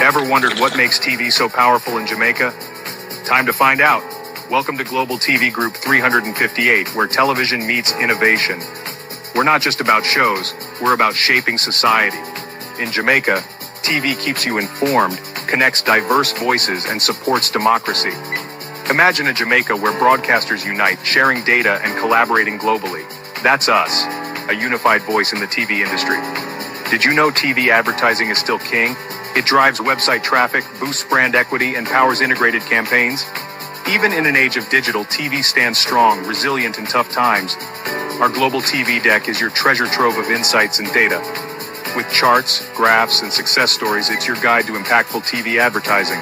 Ever wondered what makes TV so powerful in Jamaica? Time to find out. Welcome to Global TV Group 358, where television meets innovation. We're not just about shows, we're about shaping society. In Jamaica, TV keeps you informed, connects diverse voices, and supports democracy. Imagine a Jamaica where broadcasters unite, sharing data and collaborating globally. That's us, a unified voice in the TV industry. Did you know TV advertising is still king? It drives website traffic, boosts brand equity, and powers integrated campaigns. Even in an age of digital, TV stands strong, resilient in tough times. Our global TV deck is your treasure trove of insights and data. With charts, graphs, and success stories, it's your guide to impactful TV advertising.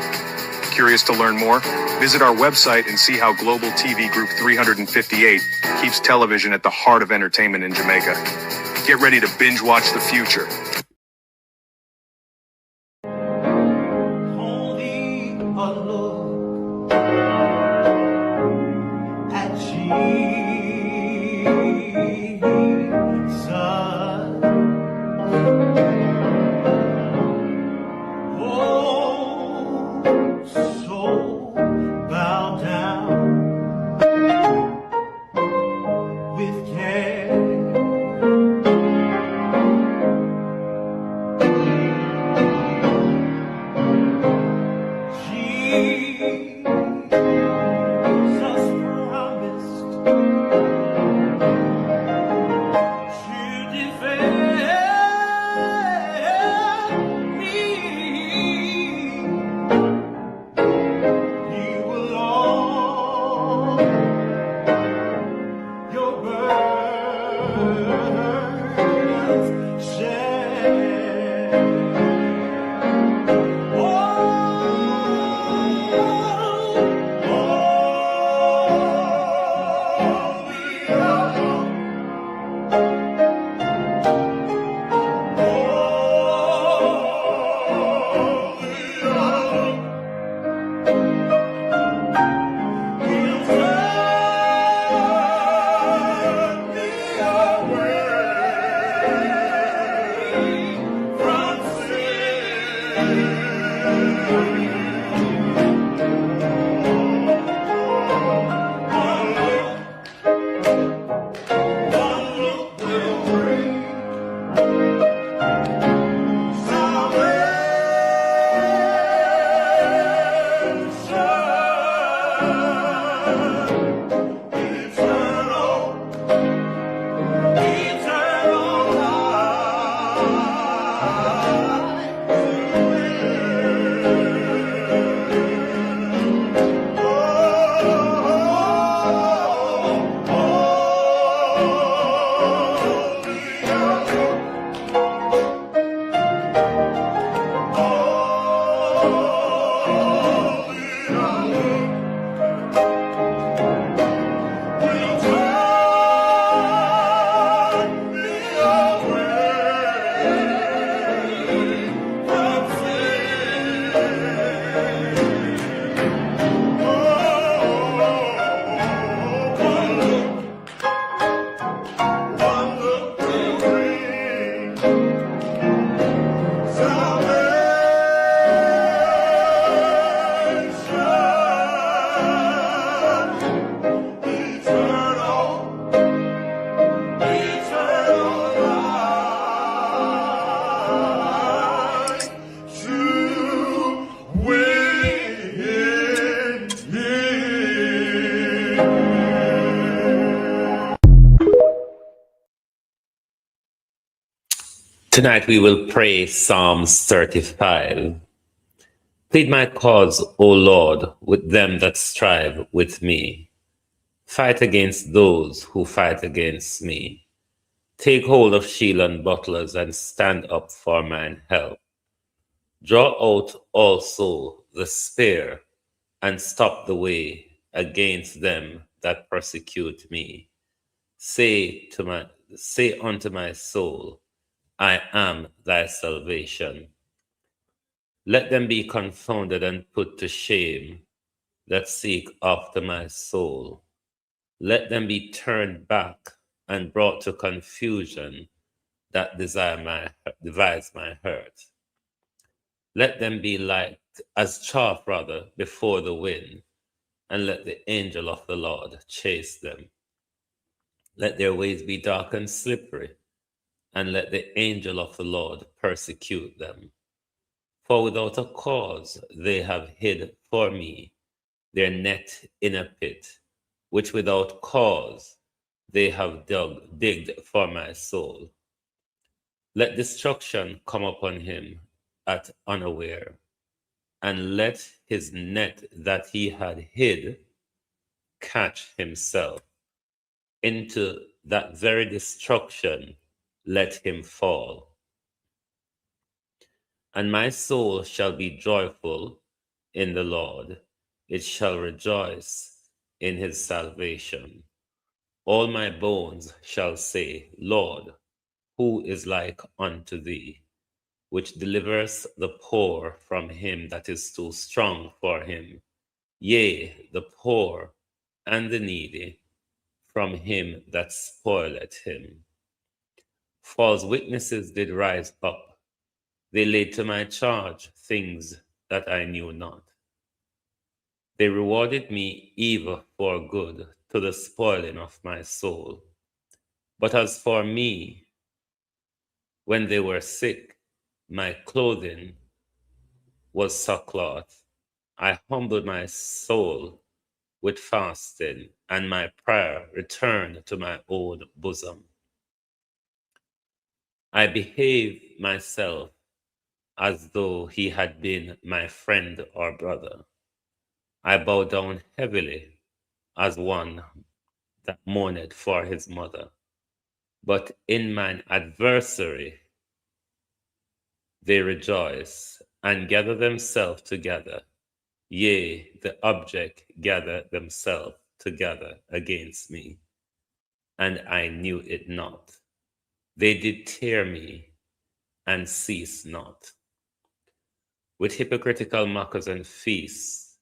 Curious to learn more? Visit our website and see how Global TV Group 358 keeps television at the heart of entertainment in Jamaica. Get ready to binge watch the future. Tonight we will pray Psalms 35. Plead my cause, O Lord, with them that strive with me. Fight against those who fight against me. Take hold of shield and bucklers and stand up for mine help. Draw out also the spear and stop the way against them that persecute me. Say unto my soul, I am thy salvation. Let them be confounded and put to shame that seek after my soul. Let them be turned back and brought to confusion that devise my hurt. Let them be like as chaff rather before the wind, and let the angel of the Lord chase them. Let their ways be dark and slippery, and let the angel of the Lord persecute them. For without a cause they have hid for me their net in a pit, which without cause they have digged for my soul. Let destruction come upon him at unaware, and let his net that he had hid catch himself. Into that very destruction let him fall. And my soul shall be joyful in the Lord. It shall rejoice in his salvation. All my bones shall say, Lord, who is like unto thee, which delivereth the poor from him that is too strong for him, yea, the poor and the needy from him that spoileth him. False witnesses did rise up. They laid to my charge things that I knew not. They rewarded me evil for good to the spoiling of my soul. But as for me, when they were sick, my clothing was sackcloth. I humbled my soul with fasting, and my prayer returned to my own bosom. I behaved myself as though he had been my friend or brother. I bowed down heavily as one that mourned for his mother. But in mine adversary they rejoice and gather themselves together. Yea, the object gather themselves together against me, and I knew it not. They did tear me and cease not. With hypocritical mockers and feasts,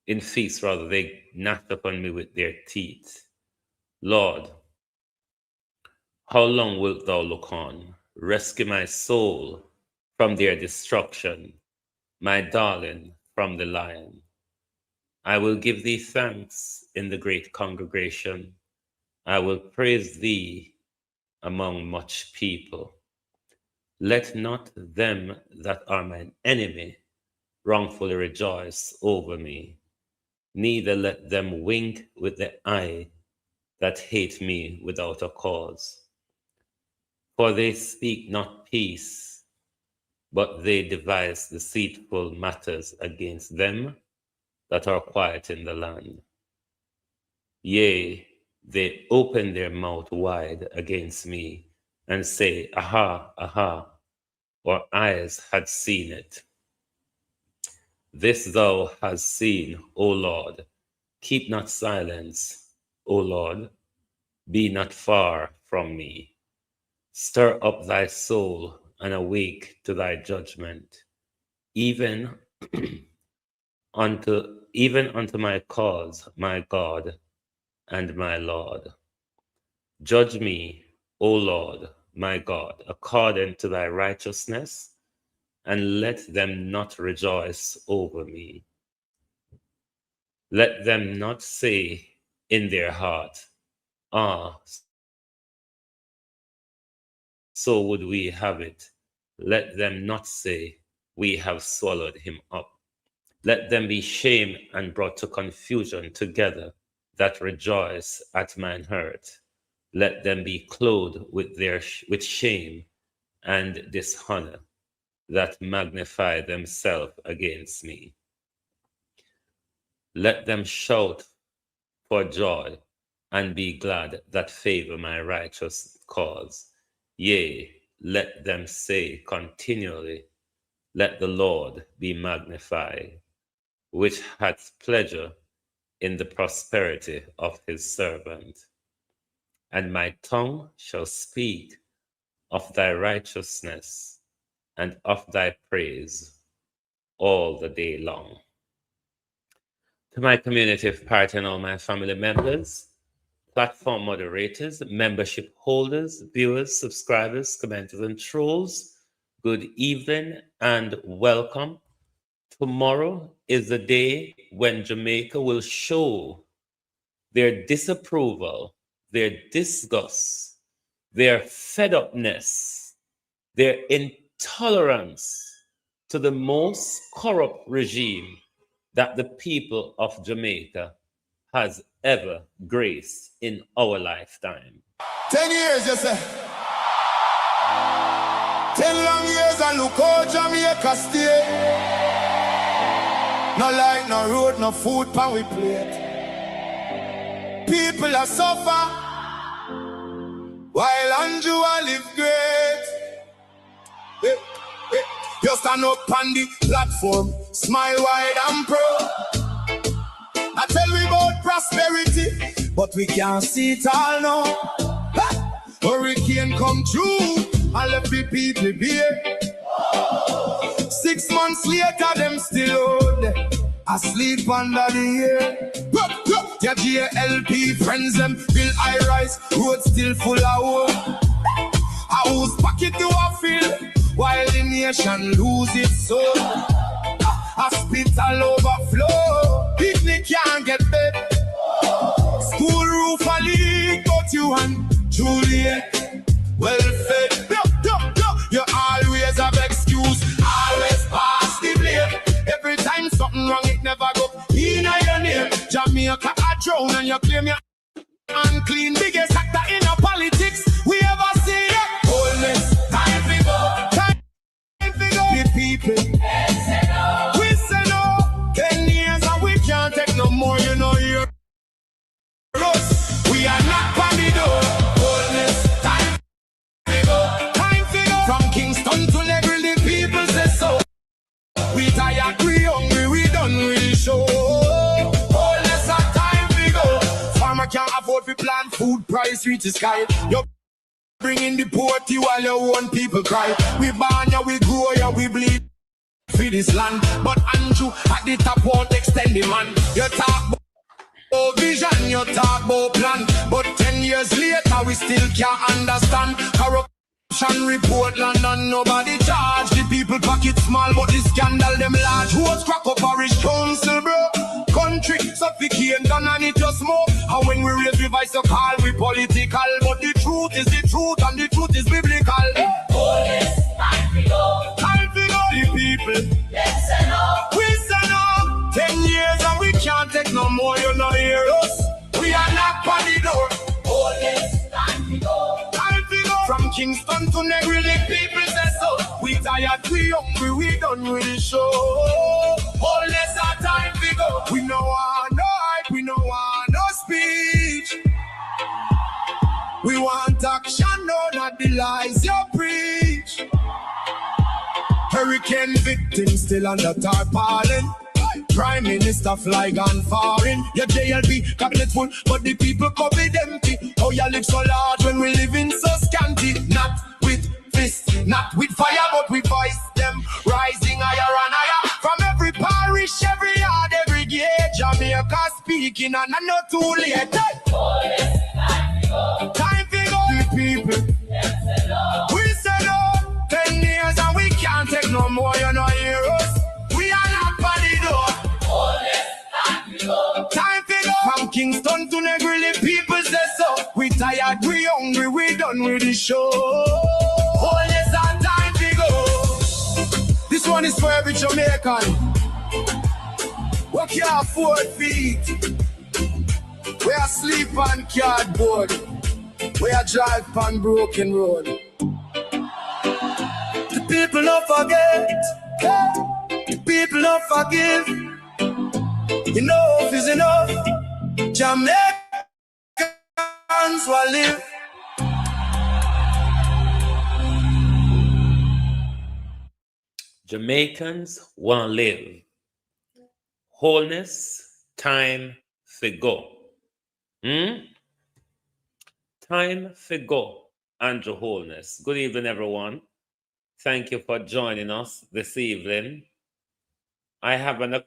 in feasts rather, they gnashed upon me with their teeth. Lord, how long wilt thou look on? Rescue my soul from their destruction, my darling from the lion. I will give thee thanks in the great congregation. I will praise thee among much people. Let not them that are mine enemy wrongfully rejoice over me, neither let them wink with the eye that hate me without a cause. For they speak not peace, but they devise deceitful matters against them that are quiet in the land. Yea, they open their mouth wide against me and say, Aha, aha, our eyes had seen it. This thou hast seen, O Lord. Keep not silence, O Lord. Be not far from me. Stir up thy soul and awake to thy judgment, even unto my cause, my God and my Lord. Judge me, O Lord, my God, according to thy righteousness, and let them not rejoice over me. Let them not say in their heart, Ah, so would we have it. Let them not say, We have swallowed him up. Let them be shamed and brought to confusion together that rejoice at mine hurt. Let them be clothed with shame and dishonor that magnify themselves against me. Let them shout for joy and be glad that favor my righteous cause. Yea, let them say continually, Let the Lord be magnified, which hath pleasure in the prosperity of his servant. And my tongue shall speak of thy righteousness and of thy praise all the day long. To my community of part and all my family members, platform moderators, membership holders, viewers, subscribers, commenters, and trolls, Good evening and welcome. Tomorrow is the day when Jamaica will show their disapproval, their disgust, their fed upness, their intolerance to the most corrupt regime that the people of Jamaica has ever graced in our lifetime. 10 years, you say. 10 long years and look how Jamaica stay. No light, no road, no food pan we plate. People are suffer while Andrew live great. You stand up on the platform, smile wide and proud. I tell we about prosperity, but we can't see it all now. Hurricane come through and left the people bare. 6 months later, them still out there, asleep under the air. Your JLP friends them build high rise, road still full of hope. A house pocket to a field, while the nation lose its soul. Hospital overflow, picnic can't get bed. School roof a leak, but you and Juliet well fed. You always have excuse, always pass the blame. Every time something wrong, it never go in your name. Jamaica a drown and you claim you unclean. Biggest actor in the politics we ever see. Holness, time to go. Time to go. The people, we say no. 10 years and we can't take no more. You know you're us. We are not on the door. Holness, time to go. Time to go. From Kingston to Level, the people say so. We tired, we hungry, we done with the show. Holness, time to go. Farmer can't afford to plant, food price reach the sky. You're bringing the poverty while your own people cry. We born ya, we grow ya, we bleed for this land. But Andrew at the top won't extend the man. You talk about vision, you talk about plan. But 10 years later, we still can't understand. Corruption report London, nobody charge. The people pocket small, but the scandal them large. Who's crack up parish council, bro? Country suffocate, done and it just more. And when we raise revise the call, we political. But the truth is the truth, and the truth is biblical. Police, time to go. Time to go. The people, Yes and no. we say no. 10 years and we can't take no more, you know hear us. We are not on the door. Police, time to go. Time to go. From Kingston to Negril, the people say so. We tired, we hungry, we done with the show. Holness our time to go. We no want no hype, we no want no speech. We want action, no, not the lies you preach. Hurricane victims still under tarpaulin. Prime Minister fly gone foreign. Your JLP cabinet full, but the people covered empty. Oh, you live so large when we live in so scanty. Not with fists, not with fire, but we voice them rising higher and higher. From every parish, every yard, every gate, Jamaica speaking, and I'm not too late. Police, time to go. Time to go. The people, Yes and no. we say no. 10 years and we can't take no more, you know hear us. We are not on the door. Police, time to go. Time to go. From Kingston to Negril, the people say so. We tired, we hungry, we done with the show. Holness our time to go. This one is for every Jamaican. We can't afford feet. We are sleep on cardboard. We are drive on broken road. The people don't forget. The people don't forgive. Enough is enough. Jamaicans will live. Jamaicans want to live. Holness, time for go. Time for go. Andrew Holness. Good evening, everyone. Thank you for joining us this evening. I have an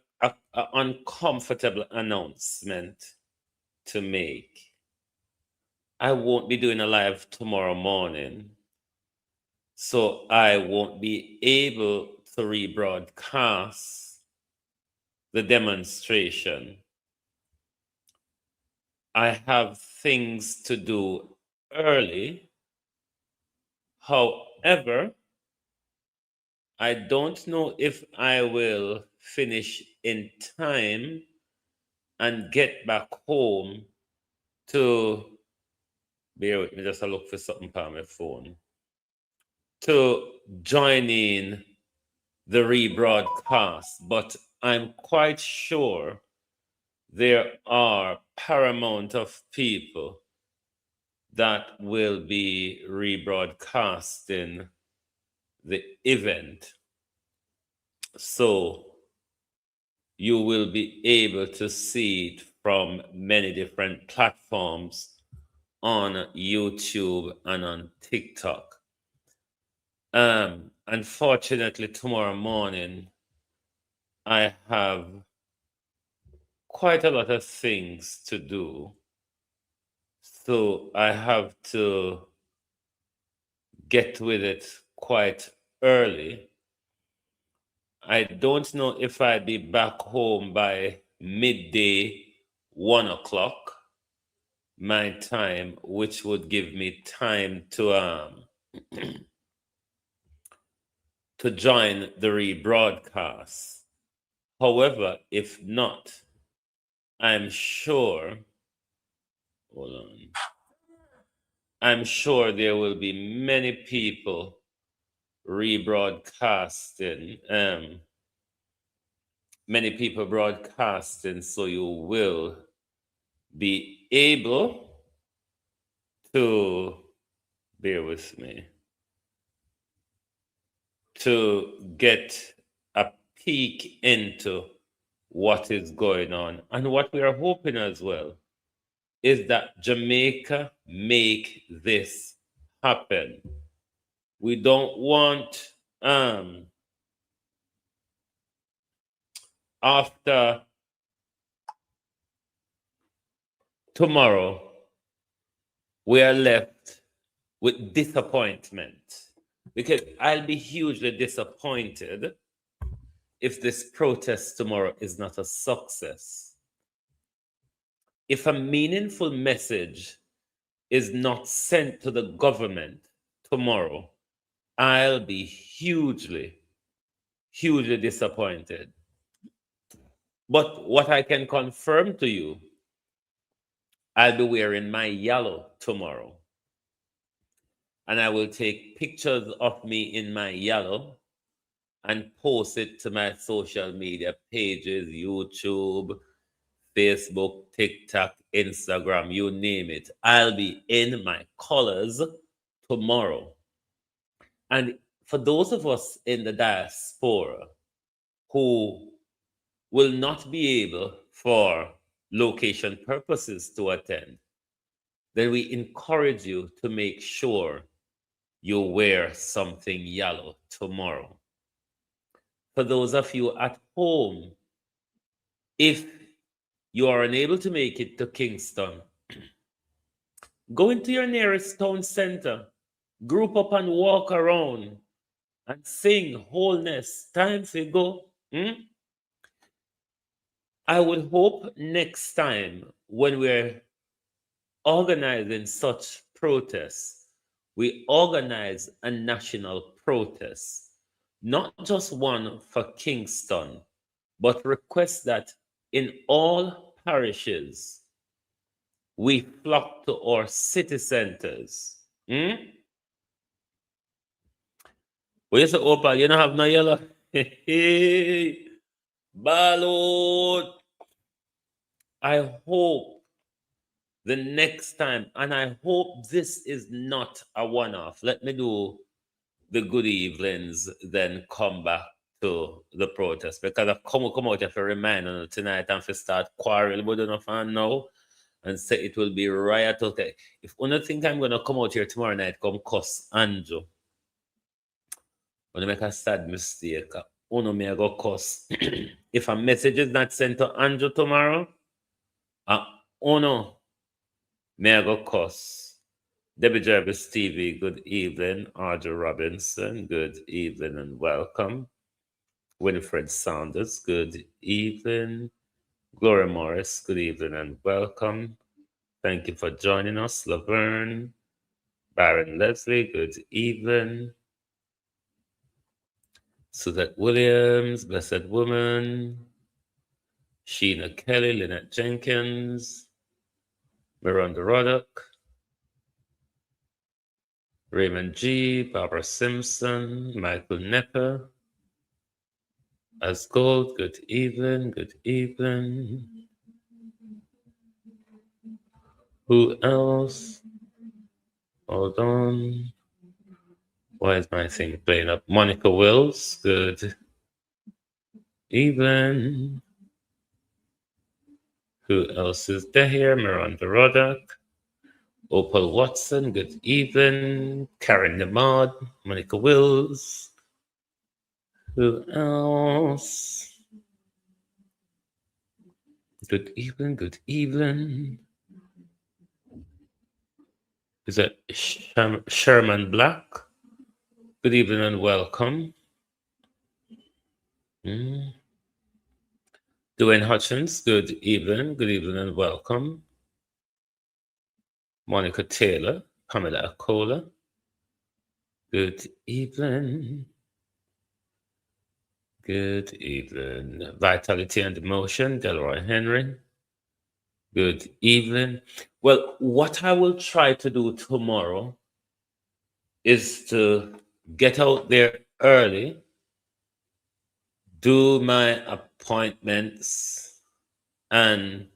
uncomfortable announcement to make. I won't be doing a live tomorrow morning. So I won't be able to rebroadcast the demonstration. I have things to do early. However, I don't know if I will finish in time and get back home to, bear with me, just I look for something on my phone, to join in the rebroadcast. But I'm quite sure there are paramount of people that will be rebroadcasting the event. So you will be able to see it from many different platforms on YouTube and on TikTok. Unfortunately, tomorrow morning, I have quite a lot of things to do. So I have to get with it quite early. I don't know if I'd be back home by midday, 1 o'clock, my time, which would give me time to to join the rebroadcast. However, if not, I'm sure, hold on, I'm sure there will be many people rebroadcasting, so you will be able to, bear with me, to get a peek into what is going on. And what we are hoping as well is that Jamaica make this happen. We don't want after tomorrow we are left with disappointment, because I'll be hugely disappointed if this protest tomorrow is not a success. If a meaningful message is not sent to the government tomorrow, I'll be hugely disappointed. But what I can confirm to you, I'll be wearing my yellow tomorrow. And I will take pictures of me in my yellow and post it to my social media pages, YouTube, Facebook, TikTok, Instagram, you name it. I'll be in my colors tomorrow. And for those of us in the diaspora who will not be able, for location purposes, to attend, then we encourage you to make sure you wear something yellow tomorrow. For those of you at home, if you are unable to make it to Kingston, go into your nearest town center, group up and walk around and sing Wholeness, time to go. I would hope next time when we're organizing such protests, we organize a national protest, not just one for Kingston, but request that in all parishes, we flock to our city centers. Well, you say, Opal, you don't have no yellow? Balloon. I hope the next time, and I hope this is not a one-off. Let me do the good evenings, then come back to the protest, because I've come out here for remind you tonight and for start quarrel with enough and now and say it will be riot. Okay. If you think I'm gonna come out here tomorrow night, come cuss Andrew. When I make a sad mistake, uno me I go cuss. If a message is not sent to Andrew tomorrow, uno me I go cuss. Debbie Jarvis TV, good evening. Audrey Robinson, good evening and welcome. Winifred Saunders, good evening. Gloria Morris, good evening and welcome. Thank you for joining us. Laverne, Baron Leslie, good evening. Suzette Williams, Blessed Woman. Sheena Kelly, Lynette Jenkins, Miranda Roddock, Raymond G, Barbara Simpson, Michael Nepper, As Gold, good evening, good evening. Who else? Hold on. Why is my thing playing up? Monica Wills, good evening. Who else is there here? Miranda Roddock, Opal Watson, good evening. Karen Nemad, Monica Wills. Who else? Good evening, good evening. Is that Sherman Black? Good evening and welcome. Dwayne Hutchins, good evening and welcome. Monica Taylor, Pamela Akola, good evening. Good evening. Vitality and Emotion, Delroy Henry. Good evening. Well, what I will try to do tomorrow is to get out there early, do my appointments, and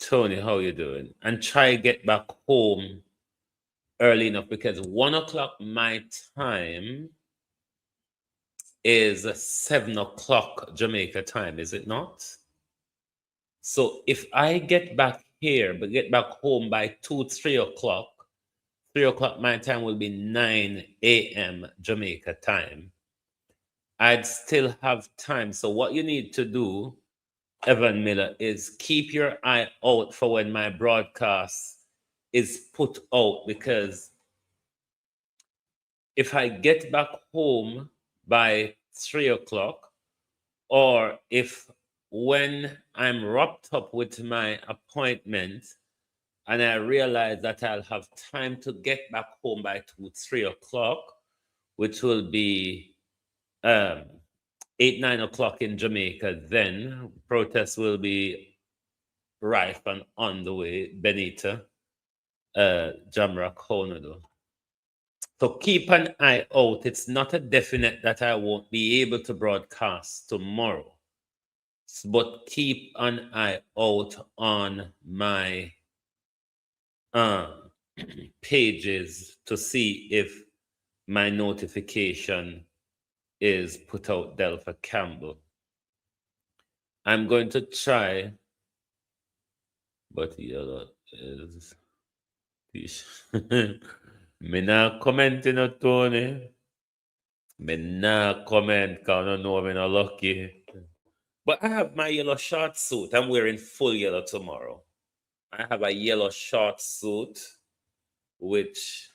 Tony, how you doing? And try get back home early enough because 1 o'clock my time is 7 o'clock Jamaica time, is it not? So if I get back here, but get back home by 3 o'clock, 3 o'clock my time will be 9 a.m. Jamaica time. I'd still have time. So what you need to do, Evan Miller, is keep your eye out for when my broadcast is put out, because if I get back home by 3 o'clock, or if when I'm wrapped up with my appointment and I realize that I'll have time to get back home by 3 o'clock, which will be 8, 9 o'clock in Jamaica, then protests will be rife and on the way. Benita, Jamrock Honolulu. So keep an eye out. It's not a definite that I won't be able to broadcast tomorrow, but keep an eye out on my pages to see if my notification is put out there for Campbell. I'm going to try, but yellow is me not commenting on Tony. Me not comment because I don't know I'm not lucky. But I have my yellow short suit. I'm wearing full yellow tomorrow. I have a yellow short suit, which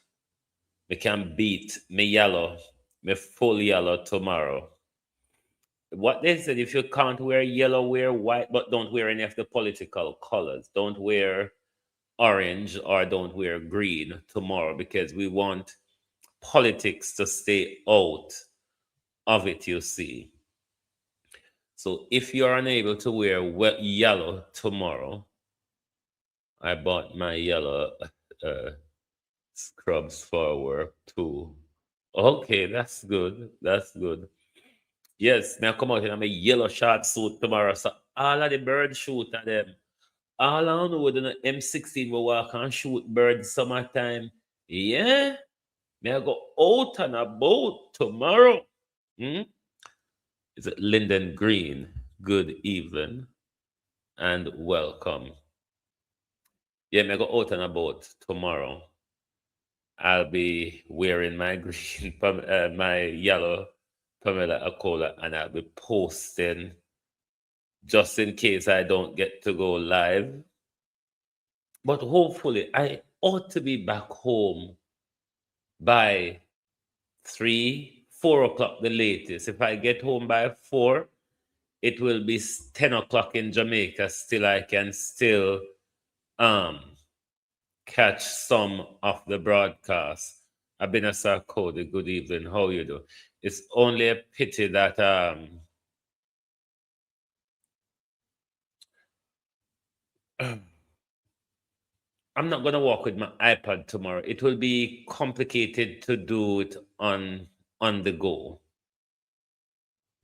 me can beat me yellow, me full yellow tomorrow. What they said, if you can't wear yellow, wear white, but don't wear any of the political colors. Don't wear orange or don't wear green tomorrow, because we want politics to stay out of it, you see. So if you're unable to wear yellow tomorrow, I bought my yellow scrubs for work too. Okay, that's good. That's good. Yes, now come out in my yellow short suit tomorrow. So all of the bird shooter them. All I know with the M16 will walk and shoot birds summertime. Yeah. May I go out on a boat tomorrow? Is it Lyndon Green? Good evening and welcome. Yeah, may I go out on a boat tomorrow. I'll be wearing my green, my yellow Pamela Akola, and I'll be posting just in case I don't get to go live. But hopefully, ought to be back home by 3, 4 o'clock the latest. If I get home by 4, it will be 10 o'clock in Jamaica. Still, I can still catch some of the broadcast. I've been a Sir Cody. Good evening. How you do? It's only a pity that I'm not gonna walk with my iPad tomorrow. It will be complicated to do it on the go.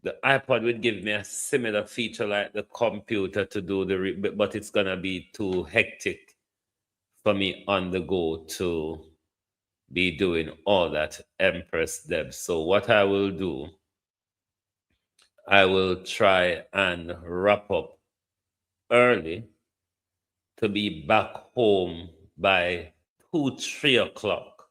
The iPad would give me a similar feature like the computer to do but it's gonna be too hectic for me on the go to be doing all that Empress Deb. So what I will do, I will try and wrap up early to be back home by 2, 3 o'clock.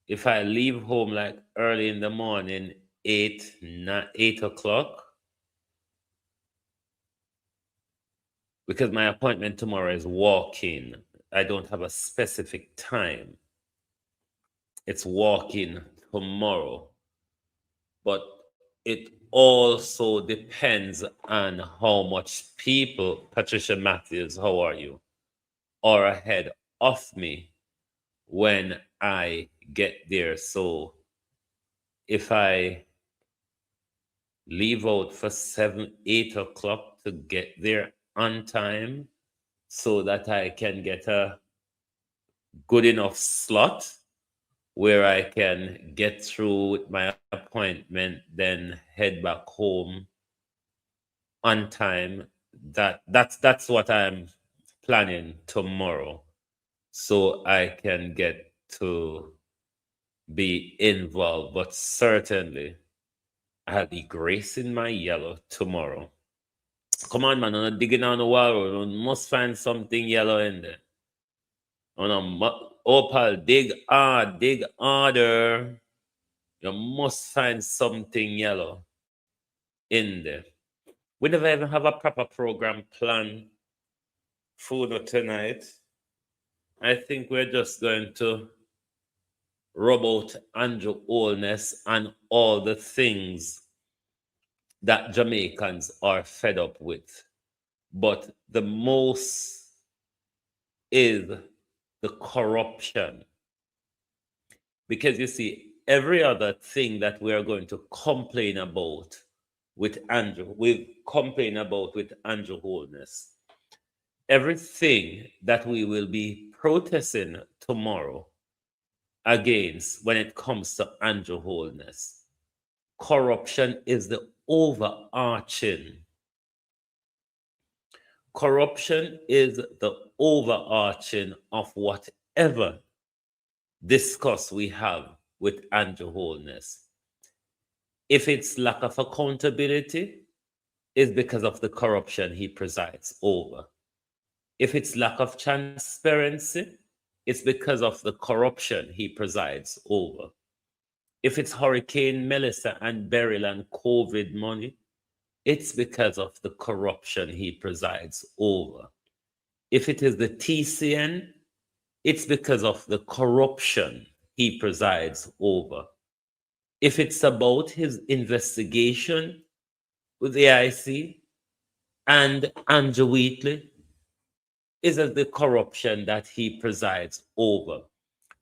If I leave home like early in the morning, 8 o'clock, because my appointment tomorrow is walk-in. I don't have a specific time. It's walk-in tomorrow. But it also depends on how much people, Patricia Matthews, how are you, are ahead of me when I get there. So if I leave out for 7, 8 o'clock to get there on time so that I can get a good enough slot where I can get through with my appointment, then head back home on time. That's what I'm planning tomorrow, so I can get to be involved. But certainly, I'll be gracing my yellow tomorrow. Come on, man! I'm not digging on the wall. You must find something yellow in there. Opal, dig harder. You must find something yellow in there. We never even have a proper program plan for tonight. I think we're just going to rub out Andrew Holness and all the things that Jamaicans are fed up with. But the most is the corruption. Because you see, every other thing that we are going to complain about with Andrew, we complain about with Andrew Holness. Everything that we will be protesting tomorrow against when it comes to Andrew Holness, corruption is the overarching. Corruption is the overarching of whatever discuss we have with Andrew Holness. If it's lack of accountability, it's because of the corruption he presides over. If it's lack of transparency, it's because of the corruption he presides over. If it's Hurricane Melissa and Beryl and COVID money, it's because of the corruption he presides over. If it is the TCN, it's because of the corruption he presides over. If it's about his investigation with the IC and Andrew Wheatley, is the corruption that he presides over.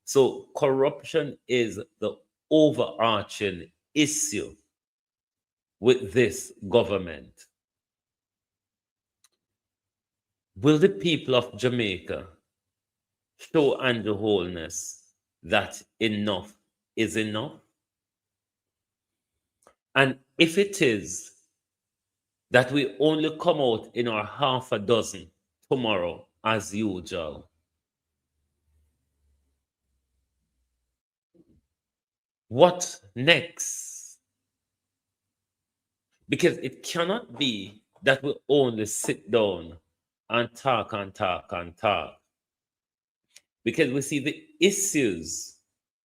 So corruption is the overarching issue with this government. Will the people of Jamaica show Andrew Holness that enough is enough? And if it is that we only come out in our half a dozen tomorrow as usual, what next? Because it cannot be that we only sit down and talk and talk and talk. Because we see the issues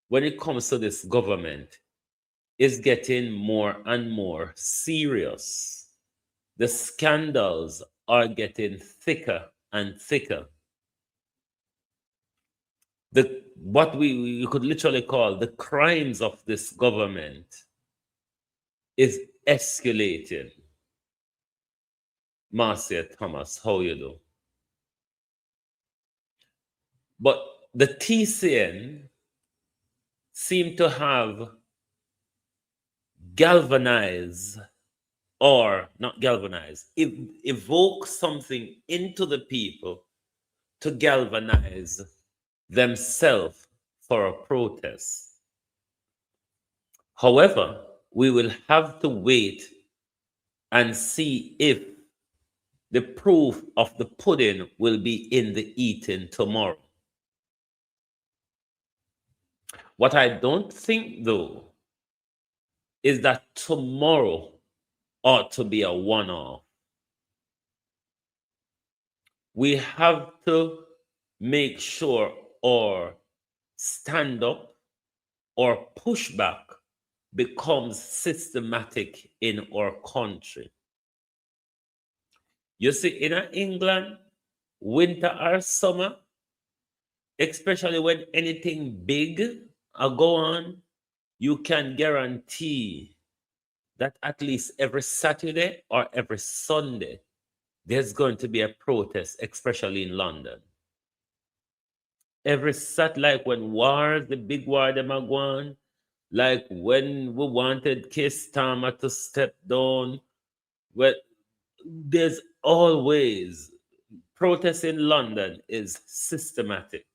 when it comes to this government is getting more and more serious. The scandals are getting thicker and thicker. what we could literally call the crimes of this government is escalating. Marcia Thomas, how you do? But the TCN seem to have galvanized, or not galvanize, evoke something into the people to galvanize themselves for a protest. However, we will have to wait and see if the proof of the pudding will be in the eating tomorrow. What I don't think, though, is that tomorrow ought to be a one-off. We have to make sure or stand up or pushback becomes systematic in our country. You see, in England, winter or summer, especially when anything big go on, you can guarantee that at least every Saturday or every Sunday, there's going to be a protest, especially in London. Every like when wars, the big war them are going, like when we wanted Keir Starmer to step down, well, there's always protest in London is systematic.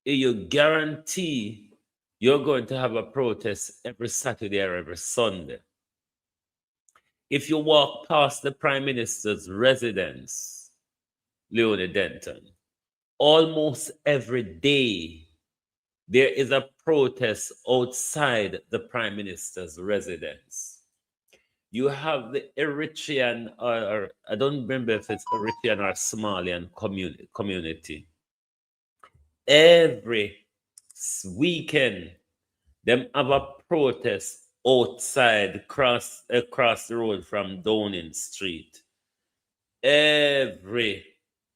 You guarantee you're going to have a protest every Saturday or every Sunday. If you walk past the Prime Minister's residence, Leonie Denton, almost every day there is a protest outside the Prime Minister's residence. You have the Eritrean, or I don't remember if it's Eritrean or Somalian community. Every weekend, them have a protest outside across the road from Downing Street. Every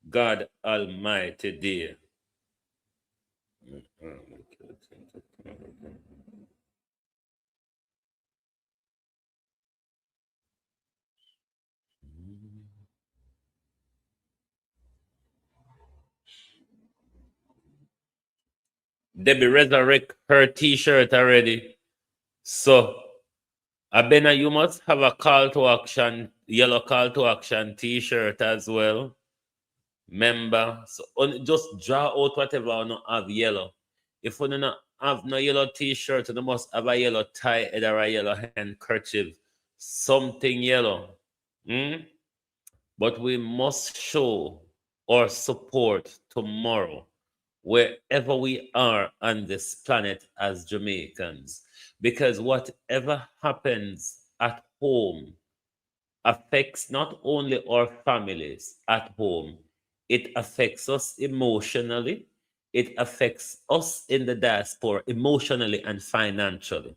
God Almighty day. Debbie resurrect her t-shirt already. So Abena, you must have a call to action, yellow call to action t-shirt as well. Remember, so just draw out whatever you not have yellow. If you don't have no yellow t-shirt, you must have a yellow tie or a yellow handkerchief, something yellow. But we must show our support tomorrow, wherever we are on this planet as Jamaicans, because whatever happens at home affects not only our families at home, it affects us emotionally, it affects us in the diaspora emotionally and financially.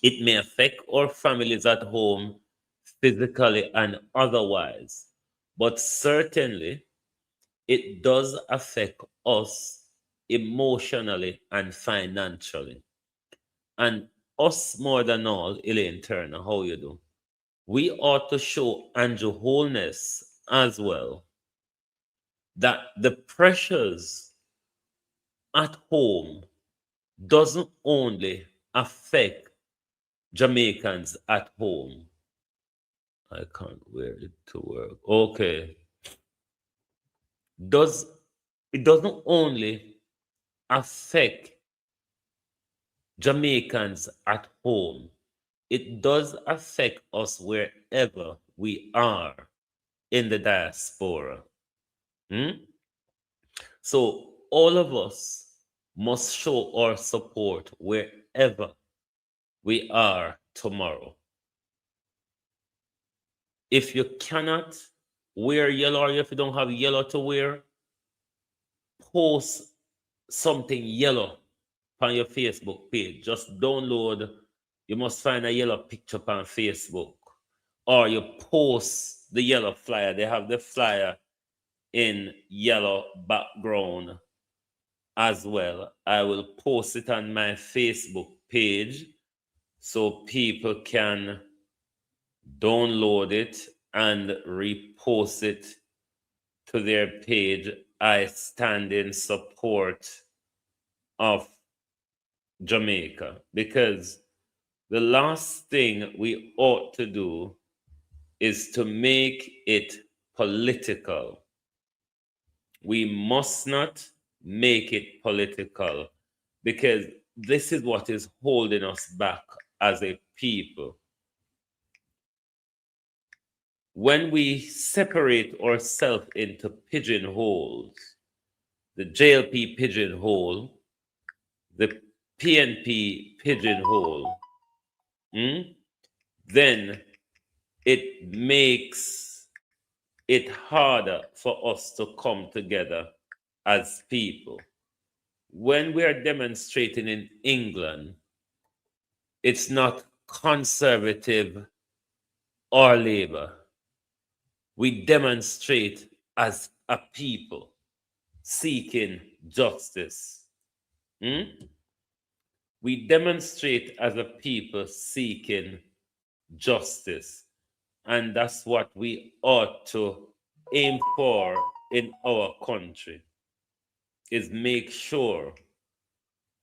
It may affect our families at home physically and otherwise, but certainly it does affect us emotionally and financially. And us more than all, Elaine Turner, how you do? We ought to show Andrew Holness as well that the pressures at home doesn't only affect Jamaicans at home. I can't wear it to work. Okay. It doesn't only affect Jamaicans at home, it does affect us wherever we are in the diaspora. So all of us must show our support wherever we are tomorrow. If you cannot wear yellow, or if you don't have yellow to wear, post something yellow on your Facebook page. Just download, you must find a yellow picture on Facebook, or you post the yellow flyer. They have the flyer in yellow background as well. I will post it on my Facebook page so people can download it and repost it to their page. I stand in support of Jamaica, because the last thing we ought to do is to make it political. We must not make it political, because this is what is holding us back as a people. When we separate ourselves into pigeonholes, the JLP pigeonhole, the PNP pigeonhole, then it makes it harder for us to come together as people. When we are demonstrating in England, it's not conservative or Labour. We demonstrate as a people seeking justice. We demonstrate as a people seeking justice. And that's what we ought to aim for in our country, is make sure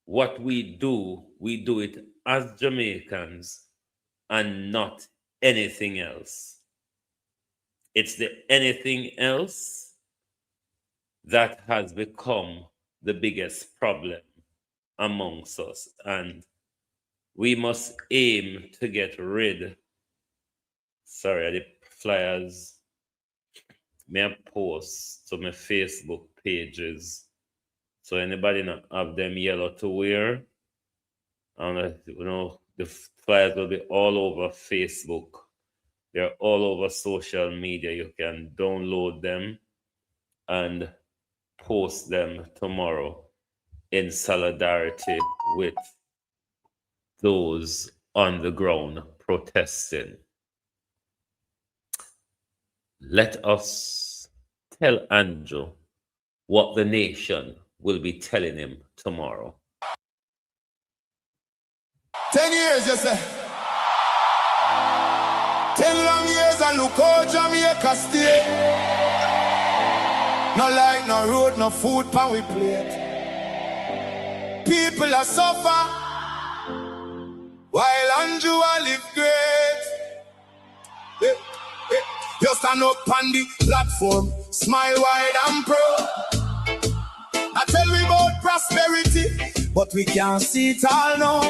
what we do it as Jamaicans and not anything else. It's the anything else that has become the biggest problem amongst us. And we must aim to get rid. Sorry, the flyers may I post to my Facebook pages. So anybody not have them yellow to wear, and the flyers will be all over Facebook. They're all over social media. You can download them and post them tomorrow in solidarity with those on the ground protesting. Let us tell Andrew what the nation will be telling him tomorrow. 10 years, you say. 10 long years and look how Jamaica stay. No light, no road, no food pan we plate. People are suffer while Andrew a live great. You stand up on the platform, smile wide and proud. I tell we about prosperity, but we can't see it all now.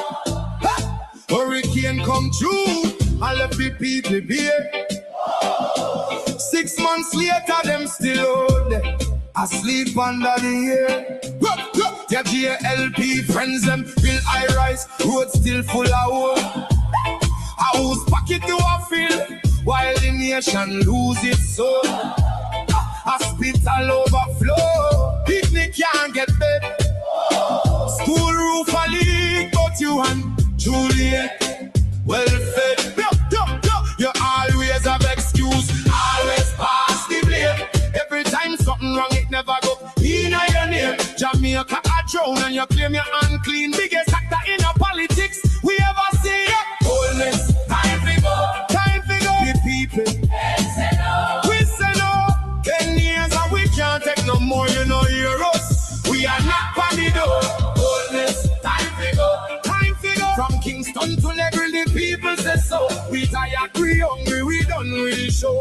Hurricane come through and left the people bare. 6 months later, them still out there, asleep under the air. Their JLP friends them build high rise, road still full of hope. A house pocket to a fill, while the nation lose its soul. Hospital overflow, picnic can't get bed. School roof a leak, but you and Juliet well fed. You always have excuse, always pass the blame. Every time something wrong, it never go in your name. Jamaica a drown and you claim you're unclean. Biggest actor in our politics we ever see. Holness, time to go. Time to go. The people, we say no. 10 years and we can't take no more, you know, hear us. We are not on the door. Holness, time to go. Time to go. From Kingston to Negril, the people say so. We tired, we hungry, we done with show.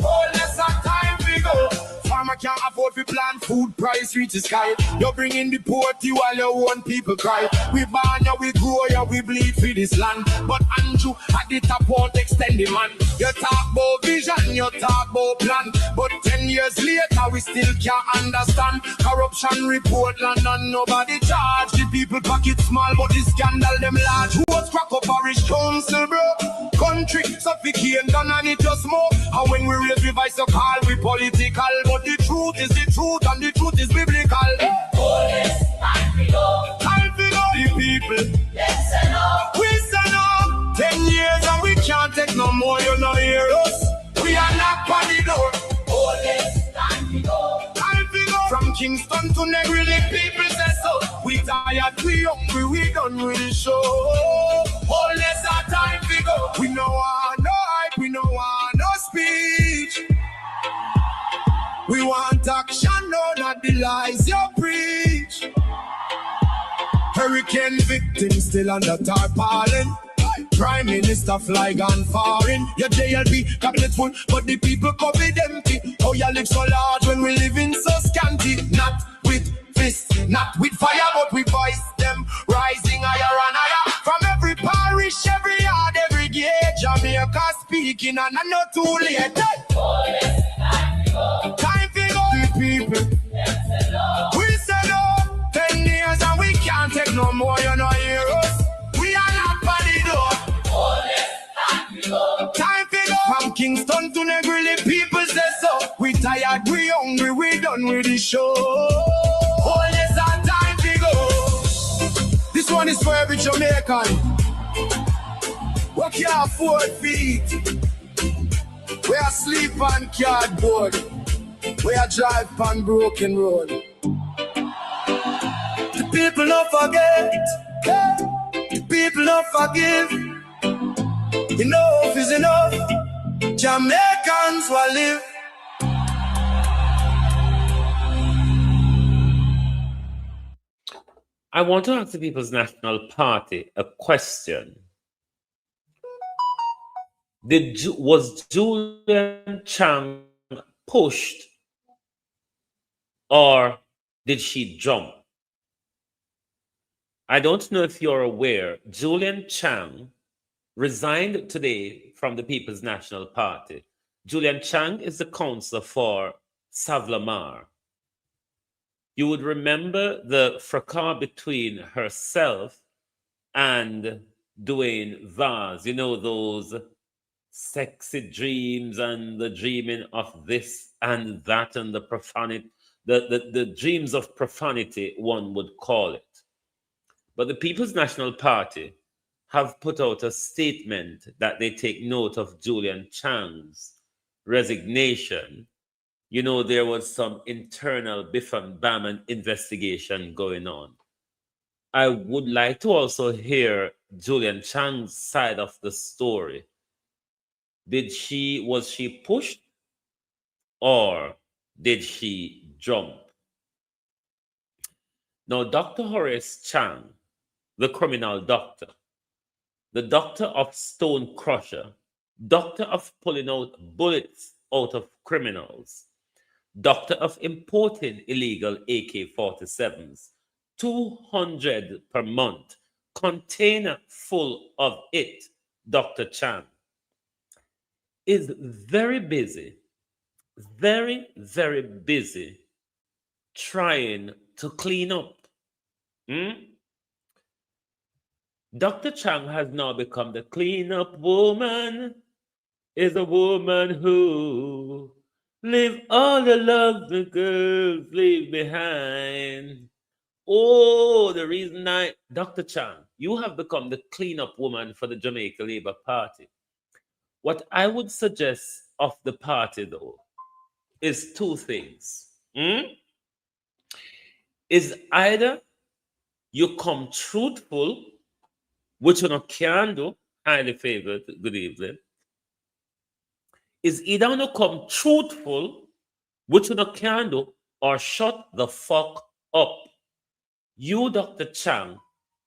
Holness, time to go. Farmer can't afford to plant, food price reach the sky. You bring in the poverty while your own people cry. We born ya, we grow ya, we bleed for this land. But Andrew at the top won't extend the man. You talk about vision, you talk about plan. But 10 years later, we still can't understand. Corruption report land and nobody charge. The people pocket small, but the scandal them large. Who's crack up parish council, bro? Country suffocate done and it just more. And when we raise revise the call, we political. But the truth is the truth and the truth is biblical. Holness, time to go. Time to go. The people, Yes and no. we say no. 10 years and we can't take no more, you know, hear us. We are not on the door. Holness, time to go. Time to go. From Kingston to Negril, people say so. We tired, we hungry, we done with the show. Holness our time we go. We no want no hype, we no want no speech. We want action, no, not the lies you preach. Hurricane victims still under tarpaulin. Prime Minister fly gone foreign. Your JLB cabinet full, but the people COVID empty. Oh, you live so large when we live in so scanty. Not with fists, not with fire, but we voice them rising higher and higher. From every parish, every yard, every gate, Jamaica speaking, and I know too late. Time for the people. We said no, 10 years and we can't take no more, you know, hear us. We are not body door. Time for go. From Kingston to Negril, people say so. We tired, we hungry, we done with the show. Holness our time for go. This one is for every Jamaican. We can't afford feet. We are sleep on cardboard. We are drive on broken road. The people don't forget. The people don't forgive. Enough is enough. Jamaicans will live. I want to ask the People's National Party a question. Was Julian Chang pushed or did she jump? I don't know if you're aware, Julian Chang resigned today from the People's National Party. Julian Chang is the councillor for Savlamar. You would remember the fracas between herself and Dwayne Vaz. You know, those sexy dreams and the dreaming of this and that and the profanity, the dreams of profanity, one would call it. But the People's National Party have put out a statement that they take note of Julian Chang's resignation. You know, there was some internal biff and bam and investigation going on. I would like to also hear Julian Chang's side of the story. Was she pushed or did she jump? Now, Dr. Horace Chang, the criminal doctor, the doctor of stone crusher, doctor of pulling out bullets out of criminals, doctor of importing illegal AK-47s, 200 per month, container full of it, Dr. Chang, is very busy, very, very busy trying to clean up. Dr. Chang has now become the cleanup woman, is a woman who leave all the love the girls leave behind. Oh, the reason Dr. Chang, you have become the cleanup woman for the Jamaica Labour Party. What I would suggest of the party, though, is two things. Is either you come truthful, which you can do, highly favored, good evening. Is either you come truthful, which you can do, or shut the fuck up. You, Dr. Chang,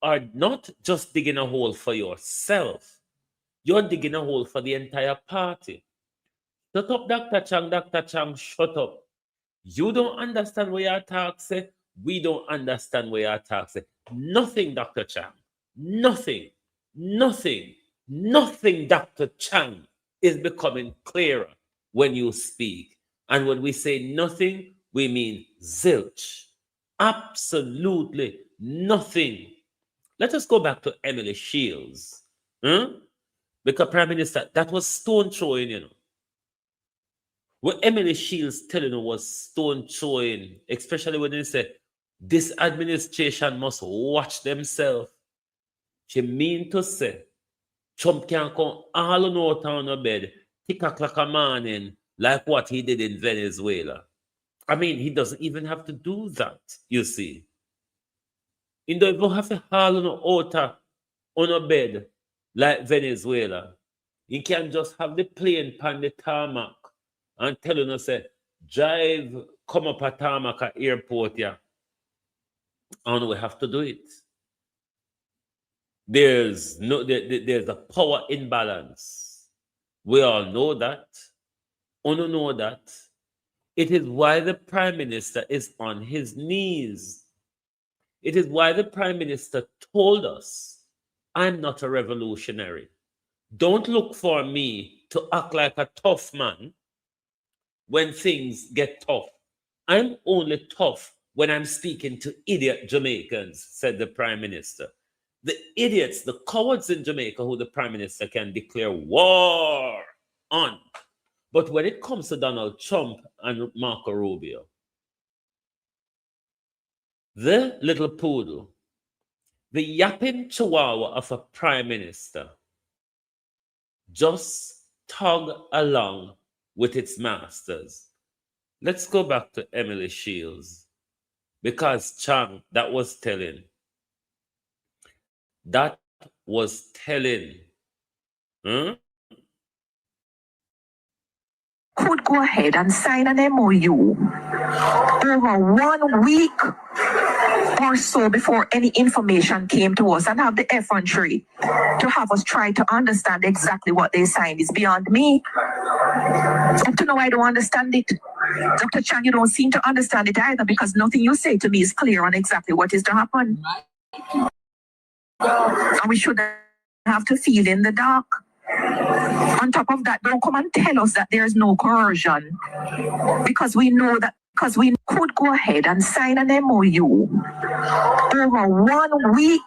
are not just digging a hole for yourself. You're digging a hole for the entire party. Shut up, Dr. Chang. Dr. Chang, shut up. You don't understand where your talk say. We don't understand where your talk say. Nothing, Dr. Chang. Nothing, Dr. Chang, is becoming clearer when you speak. And when we say nothing, we mean zilch. Absolutely nothing. Let us go back to Emily Shields. Because Prime Minister, that was stone throwing, you know. What Emily Shields telling you was stone throwing, especially when they said, this administration must watch themselves. She mean to say, Trump can come all on out on the bed, tick o'clock a morning, like what he did in Venezuela. I mean, he doesn't even have to do that, you see. He don't even have to haul on a bed like Venezuela. He can just have the plane pan the tarmac and tell you, say, drive, come up a tarmac at airport, yeah. And we have to do it. There's a power imbalance. We all know that. Uno know that. It is why the Prime Minister is on his knees. It is why the Prime Minister told us, I'm not a revolutionary. Don't look for me to act like a tough man when things get tough. I'm only tough when I'm speaking to idiot Jamaicans, said the Prime Minister. The idiots, the cowards in Jamaica who the Prime Minister can declare war on. But when it comes to Donald Trump and Marco Rubio, the little poodle, the yapping chihuahua of a Prime Minister, just tug along with its masters. Let's go back to Emily Shields, because Chang, that was telling. That was telling. Could go ahead and sign an MOU over 1 week or so before any information came to us and have the effrontery to have us try to understand exactly what they signed is beyond me. Up to now, I don't understand it. Dr. Chang, you don't seem to understand it either, because nothing you say to me is clear on exactly what is to happen. And we shouldn't have to feel in the dark. On top of that, don't come and tell us that there's no coercion, because we know that, because we could go ahead and sign an MOU over 1 week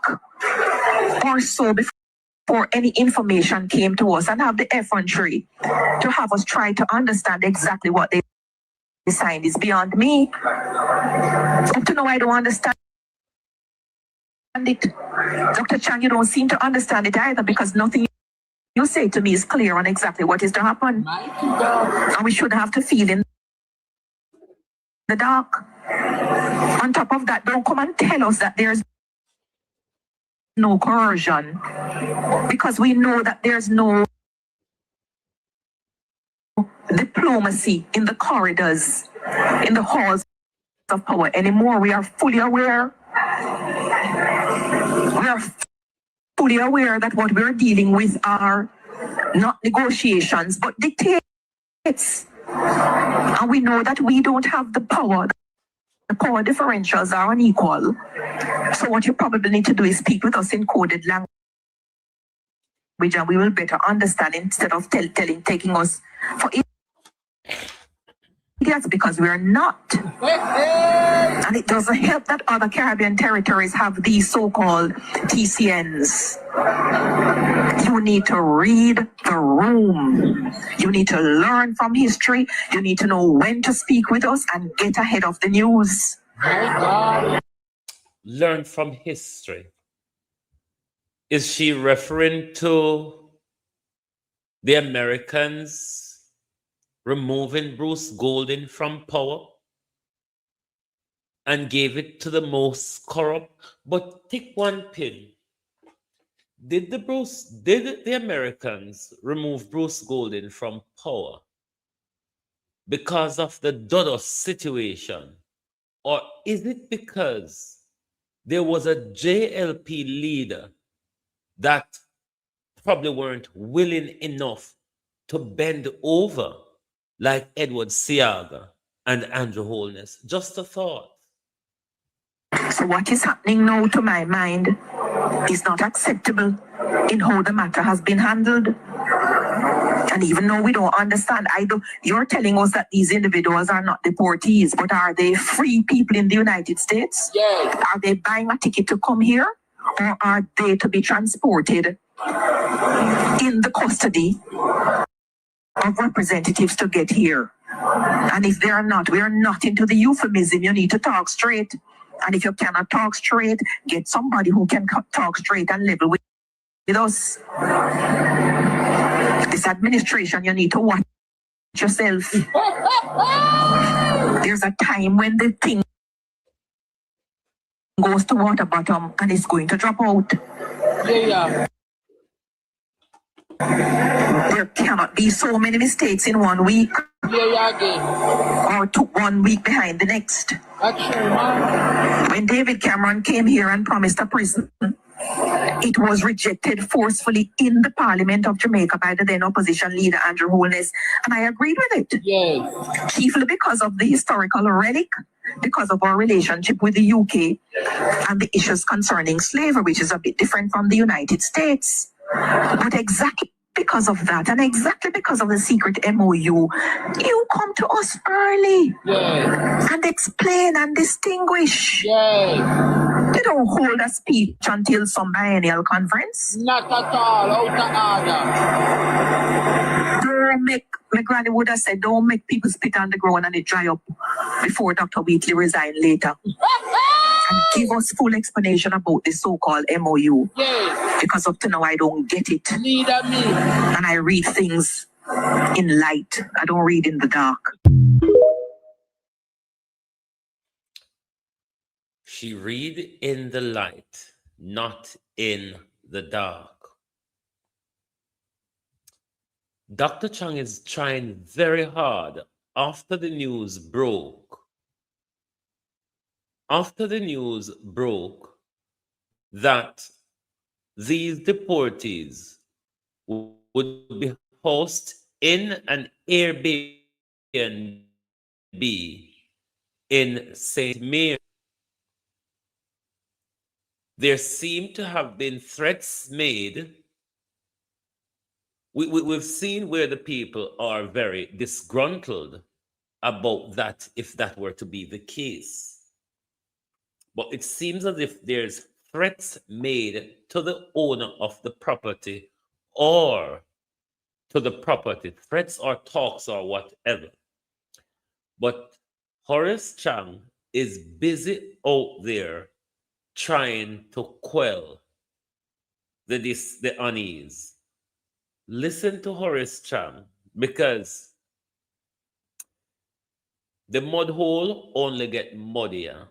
or so before any information came to us and have the effrontery to have us try to understand exactly what they signed is beyond me. Up to now, I don't understand it. Dr. Chang, you don't seem to understand it either, because nothing you say to me is clear on exactly what is to happen. And we shouldn't have to feel in the dark. On top of that, don't come and tell us that there's no coercion, because we know that there's no diplomacy in the corridors, in the halls of power anymore. We are fully aware. We are fully aware that what we're dealing with are not negotiations, but dictates. And we know that we don't have the power. The power differentials are unequal. So what you probably need to do is speak with us in coded language, and we will better understand, instead of taking us for idiots, because we are not. And it doesn't help that other Caribbean territories have these so-called TCNs. You need to read the room. You need to learn from history. You need to know when to speak with us and get ahead of the news. Learn from history. Is she referring to the Americans removing Bruce Golding from power and gave it to the most corrupt? But take one pin. Did the Americans remove Bruce Golding from power because of the Dodo situation? Or is it because there was a JLP leader that probably weren't willing enough to bend over like Edward Seaga and Andrew Holness? Just a thought. So what is happening now, to my mind, is not acceptable in how the matter has been handled. And even though we don't understand, you're telling us that these individuals are not deportees, but are they free people in the United States? Yes. Are they buying a ticket to come here? Or are they to be transported in the custody of representatives to get here? And if they are not, we are not into the euphemism. You need to talk straight. And if you cannot talk straight, get somebody who can talk straight and level with us. This administration, you need to watch yourself. There's a time when the thing goes to water bottom and it's going to drop out. Yeah. There cannot be so many mistakes in 1 week Again. or 1 week behind the next. That's true, man. When David Cameron came here and promised a prison, it was rejected forcefully in the Parliament of Jamaica by the then opposition leader Andrew Holness, and I agreed with it. Yes. Chiefly because of the historical relic, because of our relationship with the UK, and the issues concerning slavery, which is a bit different from the United States. But exactly because of that, and exactly because of the secret MOU, you come to us early and explain and distinguish. You don't hold a speech until some biennial conference. Not at all. Out of order. Don't make, my granny would have said, don't make people spit on the ground and it dry up before Dr. Wheatley resigned later. And give us full explanation about the so-called MOU. Because up to now, I don't get it. Neither me. And I read things in light. I don't read in the dark. She read in the light, not in the dark. Dr. Chang is trying very hard after the news broke. After the news broke that these deportees would be housed in an Airbnb in St. Mary, there seem to have been threats made. We've seen where the people are very disgruntled about that, if that were to be the case. But it seems as if there's threats made to the owner of the property or to the property, threats or talks or whatever. But Horace Chang is busy out there trying to quell the unease. Listen to Horace Chang, because the mud hole only get muddier.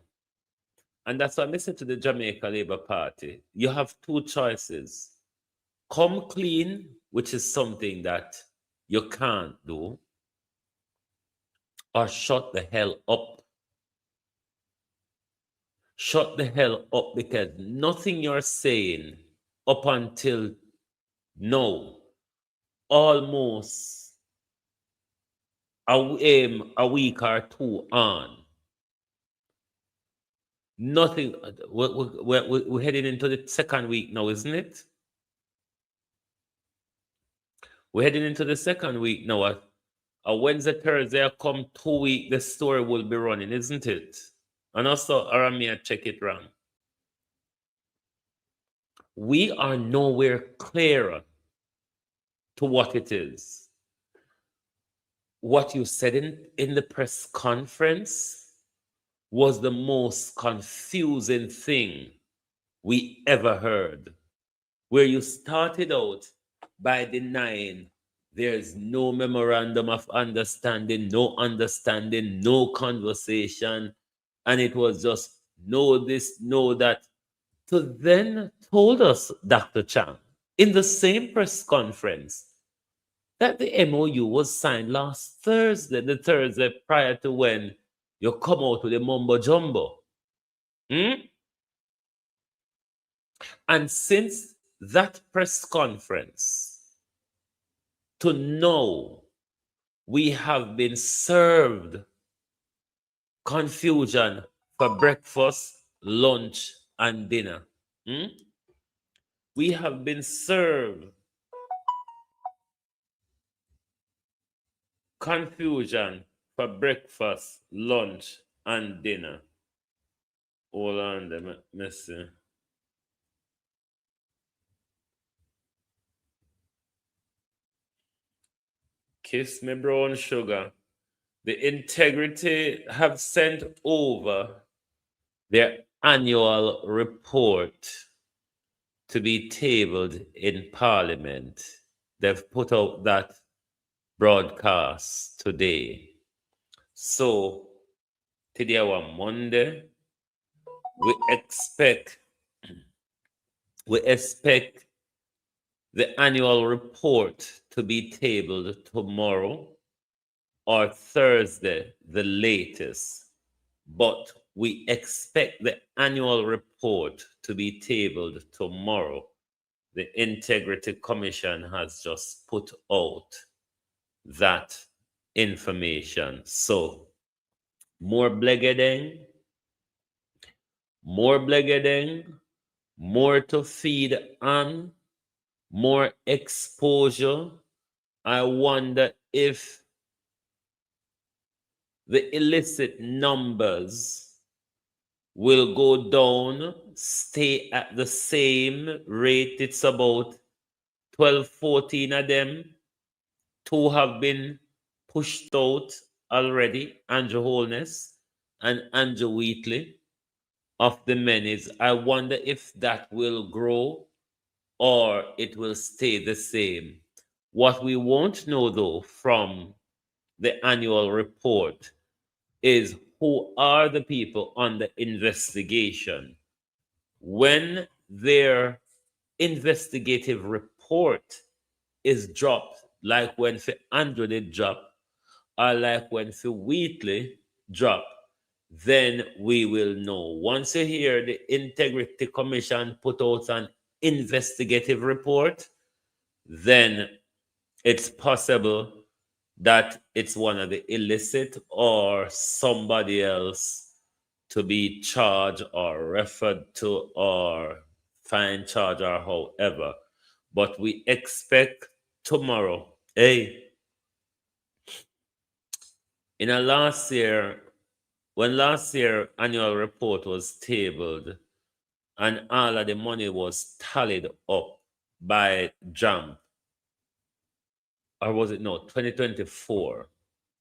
And that's why I listen to the Jamaica Labour Party. You have two choices. Come clean, which is something that you can't do, or shut the hell up. Shut the hell up, because nothing you're saying up until now, almost a week or two on, nothing. We're heading into the second week now, isn't it? We're heading into the second week now. A Wednesday, Thursday, I come 2 weeks, the story will be running, isn't it? And also, Aramia, check it wrong. We are nowhere clearer to what it is. What you said in the press conference was the most confusing thing we ever heard, where you started out by denying there's no memorandum of understanding, no conversation, and it was just no this, no that. So then told us, Dr. Chang, in the same press conference, that the MOU was signed last Thursday, the Thursday prior to when you come out with the mumbo jumbo. And since that press conference to now, we have been served confusion for breakfast, lunch, and dinner. We have been served confusion for breakfast, lunch, and dinner. Hold on, let me see. Kiss me brown sugar. The Integrity have sent over their annual report to be tabled in Parliament. They've put out that broadcast today. So today our Monday, we expect the annual report to be tabled tomorrow or Thursday, the latest. But we expect the annual report to be tabled tomorrow. The Integrity Commission has just put out that information. So, more blegging, more to feed on, more exposure. I wonder if the illicit numbers will go down, stay at the same rate. It's about 12, 14 of them. 2 have been pushed out already, Andrew Holness and Andrew Wheatley of the Menace. I wonder if that will grow or it will stay the same. What we won't know, though, from the annual report is who are the people under investigation. When their investigative report is dropped, like when for Andrew did drop, or like when for Wheatley drop, then we will know. Once you hear the Integrity Commission put out an investigative report, then it's possible that it's one of the illicit or somebody else to be charged or referred to or fine charge or however. But we expect tomorrow, in a last year, when last year annual report was tabled and all of the money was tallied up by JAMP, or was it no, 2024?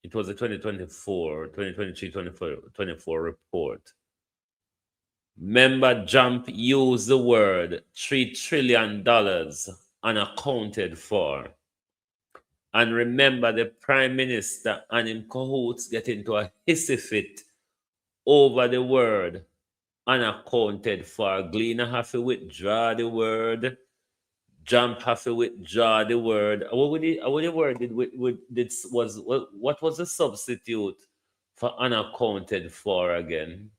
It was a 2024, 2023, 24 report. Remember, JAMP used the word $3 trillion unaccounted for. And remember, the Prime Minister and him cahoots get into a hissy fit over the word unaccounted for. Gleaner have to withdraw the word. JAMP have to withdraw the word. What the word what was the substitute for unaccounted for again?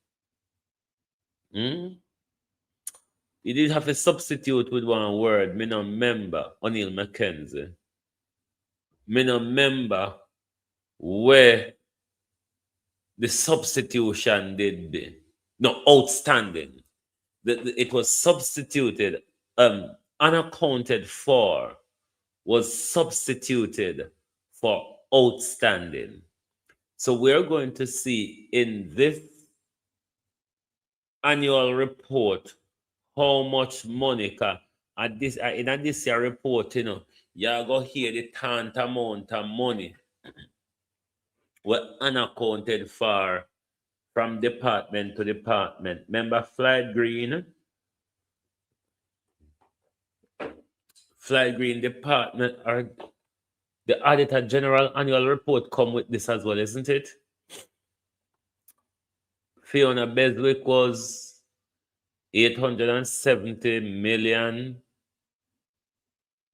You did have to substitute with one word. Me no remember. O'Neill Mackenzie. Me no remember where the substitution did be. No, outstanding. It was substituted. Unaccounted for was substituted for outstanding. So we're going to see in this annual report how much money in this year report, you're going to hear the tantamount of money were unaccounted for from department to department. Remember Flight Green department, or the Auditor General annual report come with this as well, isn't it? Fiona Beswick was 870 million.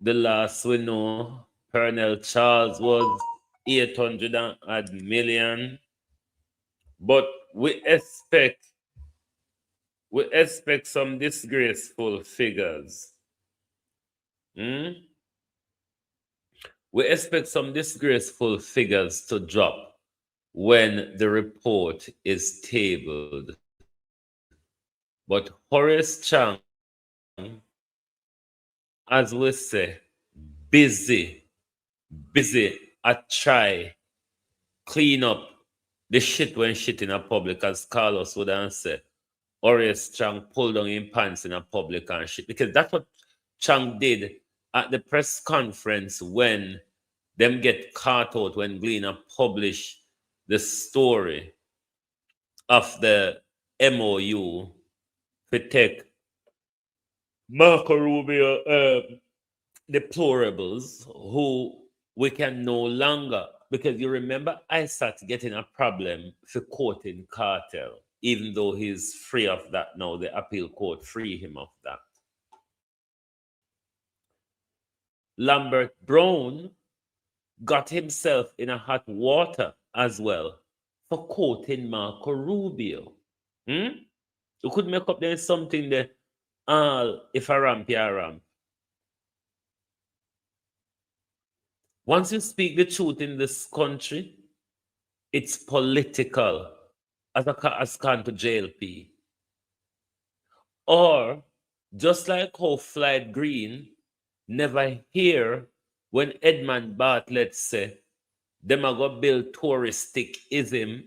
The last we know, Pernell Charles was 800 million. But we expect some disgraceful figures. We expect some disgraceful figures to drop when the report is tabled. But Horace Chang, as we say, busy at try clean up the shit when shit in a public, as Carlos would answer. Horace Chang pulled down his pants in a public and shit, because that's what Chang did at the press conference when them get caught out, when Gleaner published the story of the MOU to take Marco Rubio deplorables who we can no longer, because you remember I started getting a problem for quoting cartel, even though he's free of that now. The appeal court free him of that. Lambert Brown got himself in a hot water as well for quoting Marco Rubio. You could make up there something there. If a ramp, you a ramp. Once you speak the truth in this country, it's political, as can to JLP. Or just like how Floyd Green never hear when Edmund Bartlett say them a go build touristic-ism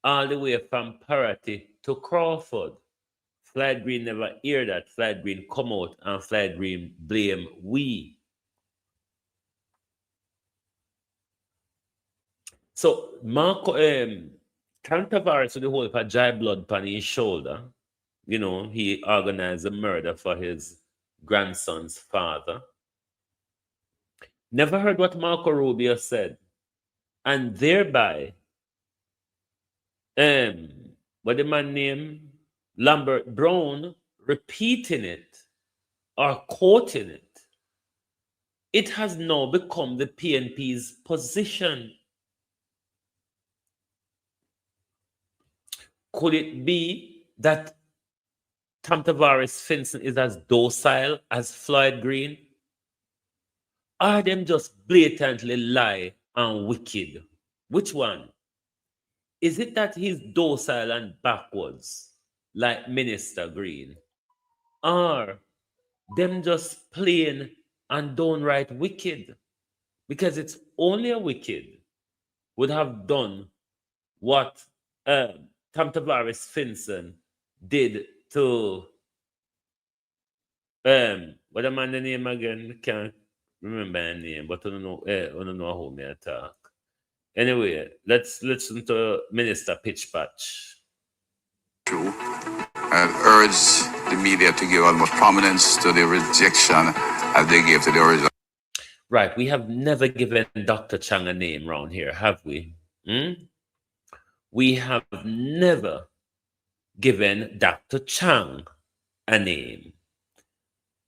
all the way from Paraty to Crawford. Floyd Green never hear that. Floyd Green come out and Floyd Green blame we. So Marco Tavares with the whole of a dry blood on his shoulder. You know, he organized a murder for his grandson's father. Never heard what Marco Rubio said. And thereby, what the man named Lambert Brown repeating it or quoting it, it has now become the PNP's position. Could it be that Tom Tavares Finson is as docile as Floyd Green? Are them just blatantly lie and wicked? Which one? Is it that he's docile and backwards, like Minister Green? Or them just plain and downright wicked? Because it's only a wicked would have done what Tom Tavares Finson did to what am I the name again? Can't remember the name, but I don't know how me attack. Anyway, let's listen to Minister Pitch Patch. And urge the media to give almost prominence to the rejection as they gave to the original. Right, we have never given Dr. Chang a name around here, have we? We have never given Dr. Chang a name.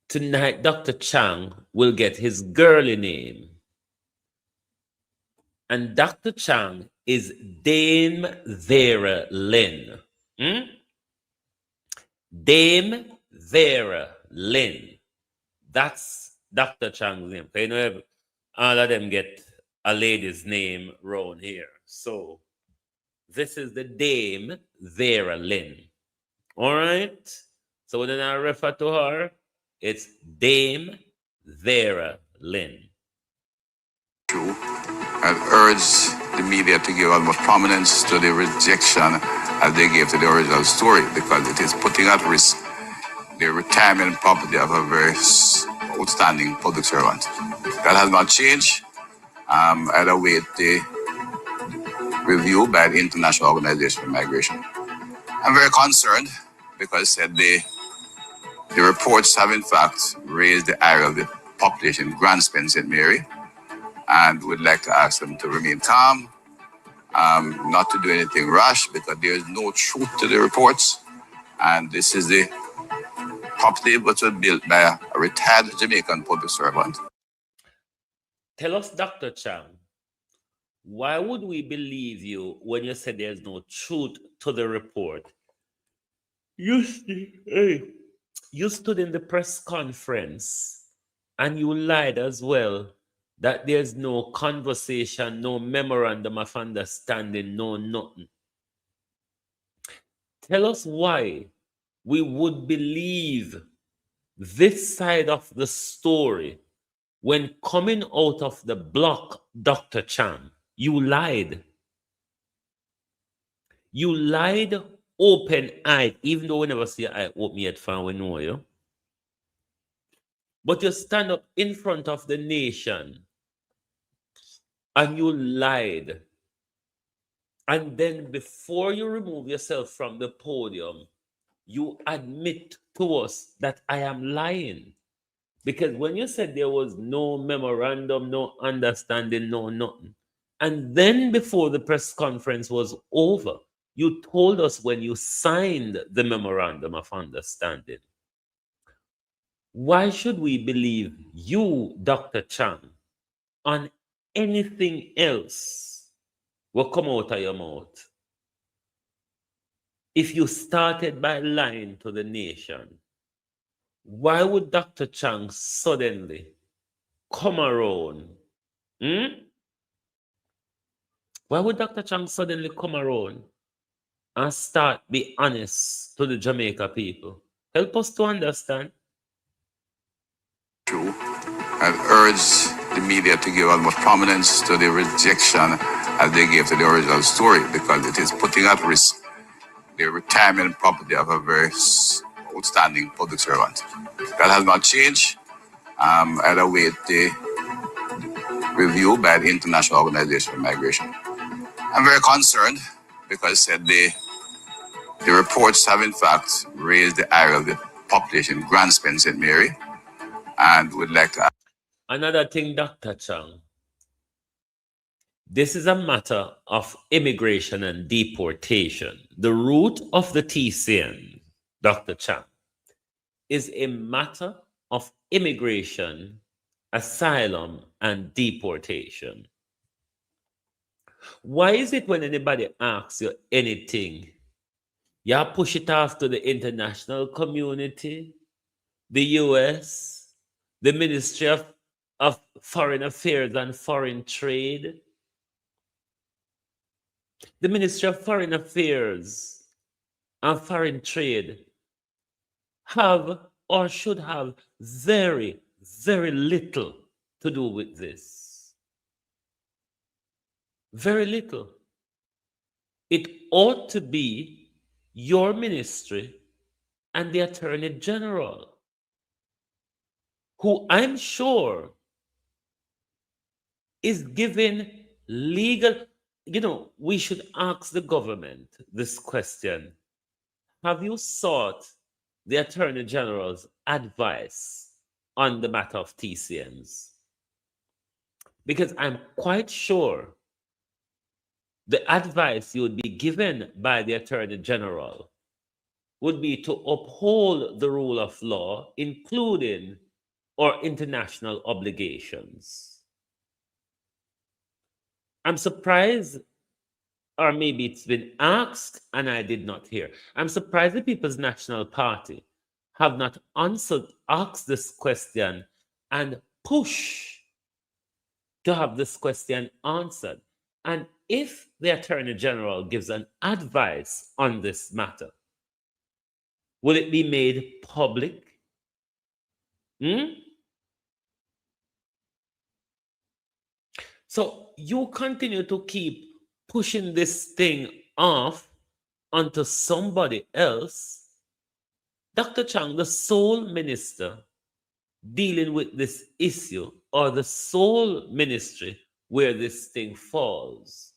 Tonight, Dr. Chang will get his girly name. And Dr. Chang is Dame Vera Lynn. Dame Vera Lynn. That's Dr. Chang's name. You know, all of them get a lady's name around here. So this is the Dame Vera Lynn. All right? So when I refer to her, it's Dame Vera Lynn. And urge the media to give almost prominence to the rejection as they gave to the original story, because it is putting at risk the retirement property of a very outstanding public servant. That has not changed. I'd await the review by the International Organization for Migration. I'm very concerned because said the reports have in fact raised the ire of the population in Grandspin St. Mary, and would like to ask them to remain calm, not to do anything rash, because there is no truth to the reports. And this is the property which was built by a retired Jamaican public servant. Tell us, Dr. Chang, why would we believe you when you said there's no truth to the report? You stood in the press conference and you lied as well that there's no conversation, no memorandum of understanding, no nothing. Tell us why we would believe this side of the story when coming out of the block, Dr. Chan. You lied. You lied open-eyed, even though we never see your eye open yet, fan we know you. But you stand up in front of the nation and you lied. And then before you remove yourself from the podium, you admit to us that I am lying. Because when you said there was no memorandum, no understanding, no nothing, and then before the press conference was over, you told us when you signed the memorandum of understanding. Why should we believe you, Dr. Chang, on anything else will come out of your mouth? If you started by lying to the nation, why would Dr. Chang suddenly come around? Why would Dr. Chang suddenly come around and start be honest to the Jamaica people? Help us to understand. True, and urge the media to give as much prominence to the rejection as they gave to the original story, because it is putting at risk the retirement property of a very outstanding public servant. That has not changed. I await the review by the International Organization for Migration. I'm very concerned because said the reports have in fact raised the ire of the population in Grand Spain, St. Mary, and would like to. Another thing, Dr. Chang, this is a matter of immigration and deportation. The root of the TCN, Dr. Chang, is a matter of immigration, asylum, and deportation. Why is it when anybody asks you anything, you push it off to the international community, the US, the Ministry of Foreign Affairs and Foreign Trade? The Ministry of Foreign Affairs and Foreign Trade have or should have very, very little to do with this. Very little. It ought to be your ministry and the Attorney General, who I'm sure is given legal. We should ask the government this question. Have you sought the Attorney General's advice on the matter of TCMs? Because I'm quite sure the advice you would be given by the Attorney General would be to uphold the rule of law, including our international obligations. I'm surprised, or maybe it's been asked and I did not hear. I'm surprised the People's National Party have not asked this question and push to have this question answered. And if the Attorney General gives an advice on this matter, will it be made public? So you continue to keep pushing this thing off onto somebody else. Dr. Chang, the sole minister dealing with this issue, or the sole ministry where this thing falls.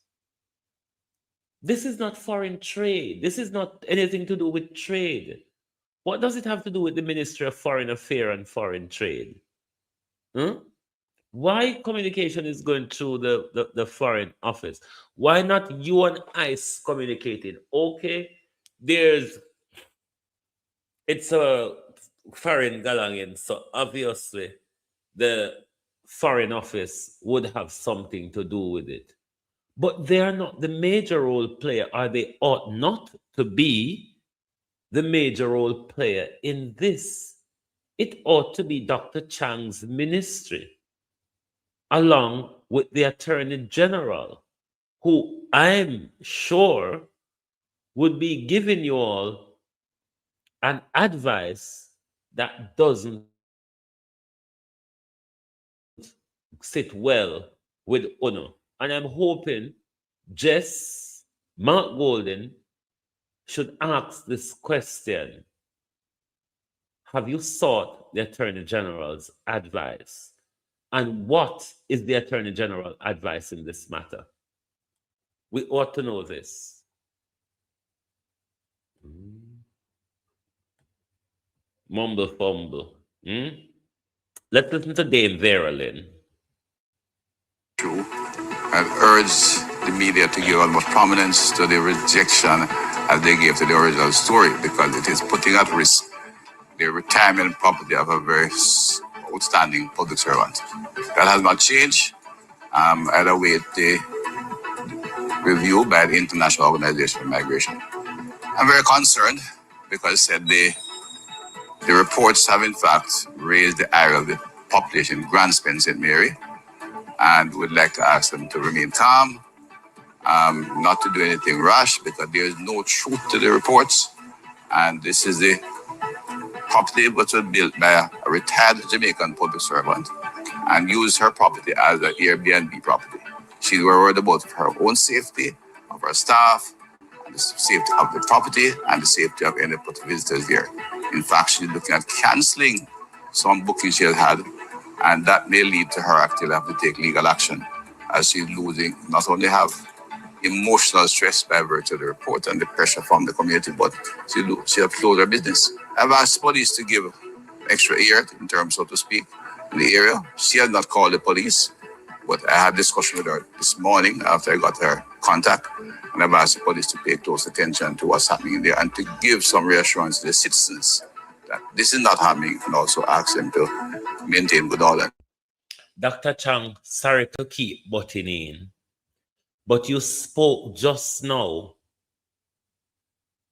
This is not foreign trade. This is not anything to do with trade. What does it have to do with the Ministry of Foreign Affairs and Foreign Trade? Why communication is going through the Foreign Office? Why not you and ICE communicating? Okay, it's a foreign galangan, so obviously the Foreign Office would have something to do with it. But they are not the major role player, or they ought not to be the major role player in this. It ought to be Dr. Chang's ministry, along with the Attorney General, who I'm sure would be giving you all an advice that doesn't sit well with UNO. And I'm hoping Jess Mark Golden should ask this question. Have you sought the Attorney General's advice? And what is the Attorney General advice in this matter? We ought to know this. Mumble fumble. Let's listen to Dame Veralyn. And urge the media to give almost prominence to the rejection as they gave to the original story, because it is putting at risk the retirement property of a very outstanding public servant. That has not changed. I await the review by the International Organization for Migration. I'm very concerned because said the reports have in fact raised the ire of the population in Grand Spain, St. Mary, and would like to ask them to remain calm, not to do anything rash, because there is no truth to the reports. And this is the property which was built by a retired Jamaican public servant and used her property as an Airbnb property. She was worried about her own safety, of her staff, and the safety of the property, and the safety of any visitors there. In fact, she's looking at cancelling some bookings she has had, and that may lead to her actually have to take legal action, as she's losing, not only have emotional stress by virtue of the report and the pressure from the community, but she has closed her business. I've asked police to give extra ear, in terms, so to speak, in the area. She has not called the police, but I had discussion with her this morning after I got her contact, and I've asked the police to pay close attention to what's happening in there and to give some reassurance to the citizens that this is not happening, and also ask them to maintain good order. Dr. Chang, sorry to keep butting in, but you spoke just now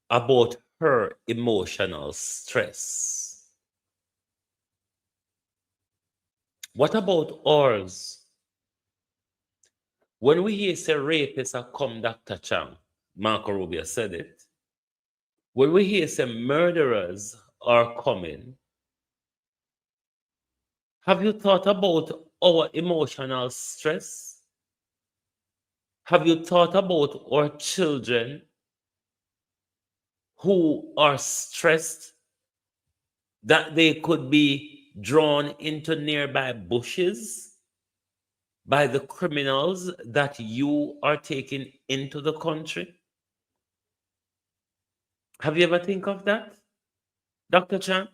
about her emotional stress. What about ours? When we hear say rapists are come, Dr. Chang, Marco Rubio said it. When we hear say murderers are coming, have you thought about our emotional stress? Have you thought about our children who are stressed that they could be drawn into nearby bushes by the criminals that you are taking into the country? Have you ever think of that, Dr. Chan?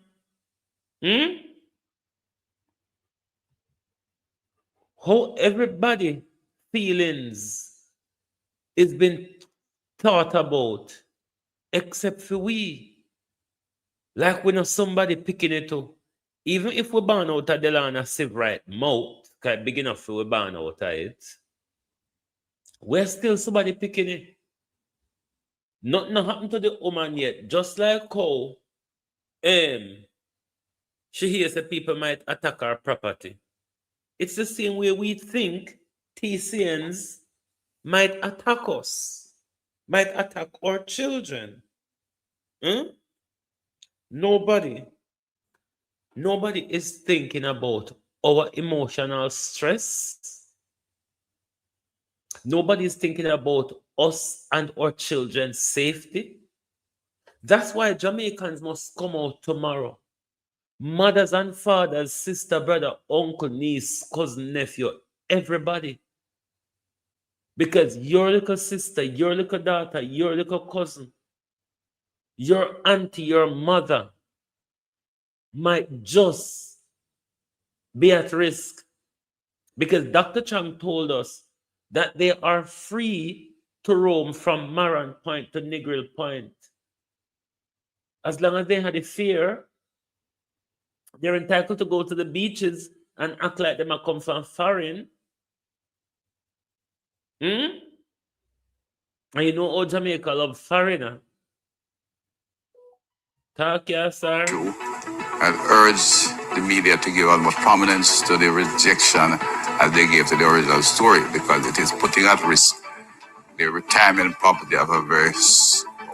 How everybody feelings is been thought about, except for we. Like we know somebody picking it up. Even if we ban out of the land of civil right mouth, because big enough for we ban out of it, we're still somebody picking it. Nothing happened to the woman yet. Just like how she hears that people might attack our property. It's the same way we think TCNs might attack us, might attack our children. Nobody is thinking about our emotional stress. Nobody is thinking about us and our children's safety. That's why Jamaicans must come out tomorrow. Mothers and fathers, sister, brother, uncle, niece, cousin, nephew, everybody. Because your little sister, your little daughter, your little cousin, your auntie, your mother might just be at risk. Because Dr. Chang told us that they are free to roam from Maran Point to Negril Point. As long as they had a fear, they're entitled to go to the beaches and act like them are come from foreign. And you know how Jamaica love foreigner. Talk, yeah, sir. And urge the media to give almost prominence to the rejection as they gave to the original story, because it is putting at risk the retirement property of a very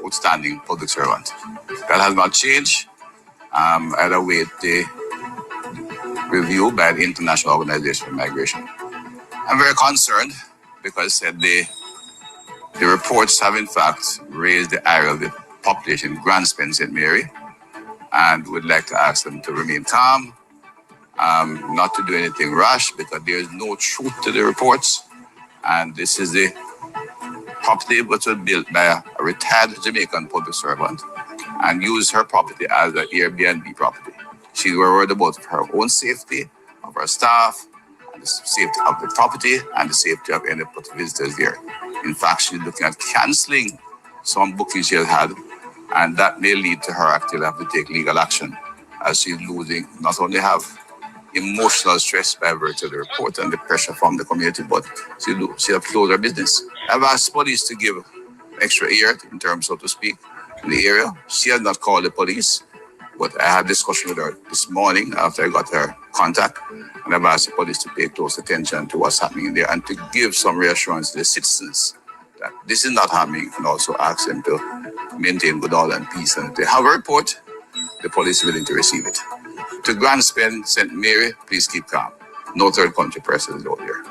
outstanding public servant. That has not changed. I await the review by the International Organization for Migration. I'm very concerned because said the reports have in fact raised the ire of the population in Grand Spain, St. Mary, and would like to ask them to remain calm, not to do anything rash, because there is no truth to the reports. And this is the property which was built by a retired Jamaican public servant and used her property as an Airbnb property. She was worried about her own safety, of our staff, and the safety of the property, and the safety of any visitors there. In fact, she's looking at cancelling some bookings she has had, and that may lead to her actually have to take legal action, as she's losing, not only have emotional stress by virtue of the report and the pressure from the community, but she have to close her business. I've asked police to give extra ear, in terms, so to speak, in the area. She has not called the police, but I had a discussion with her this morning after I got her contact, and I've asked the police to pay close attention to what's happening there and to give some reassurance to the citizens that this is not happening, and also ask them to maintain good order and peace. And if they have a report, the police is willing to receive it. To Grandspend, St. Mary, please keep calm. No third country persons out there.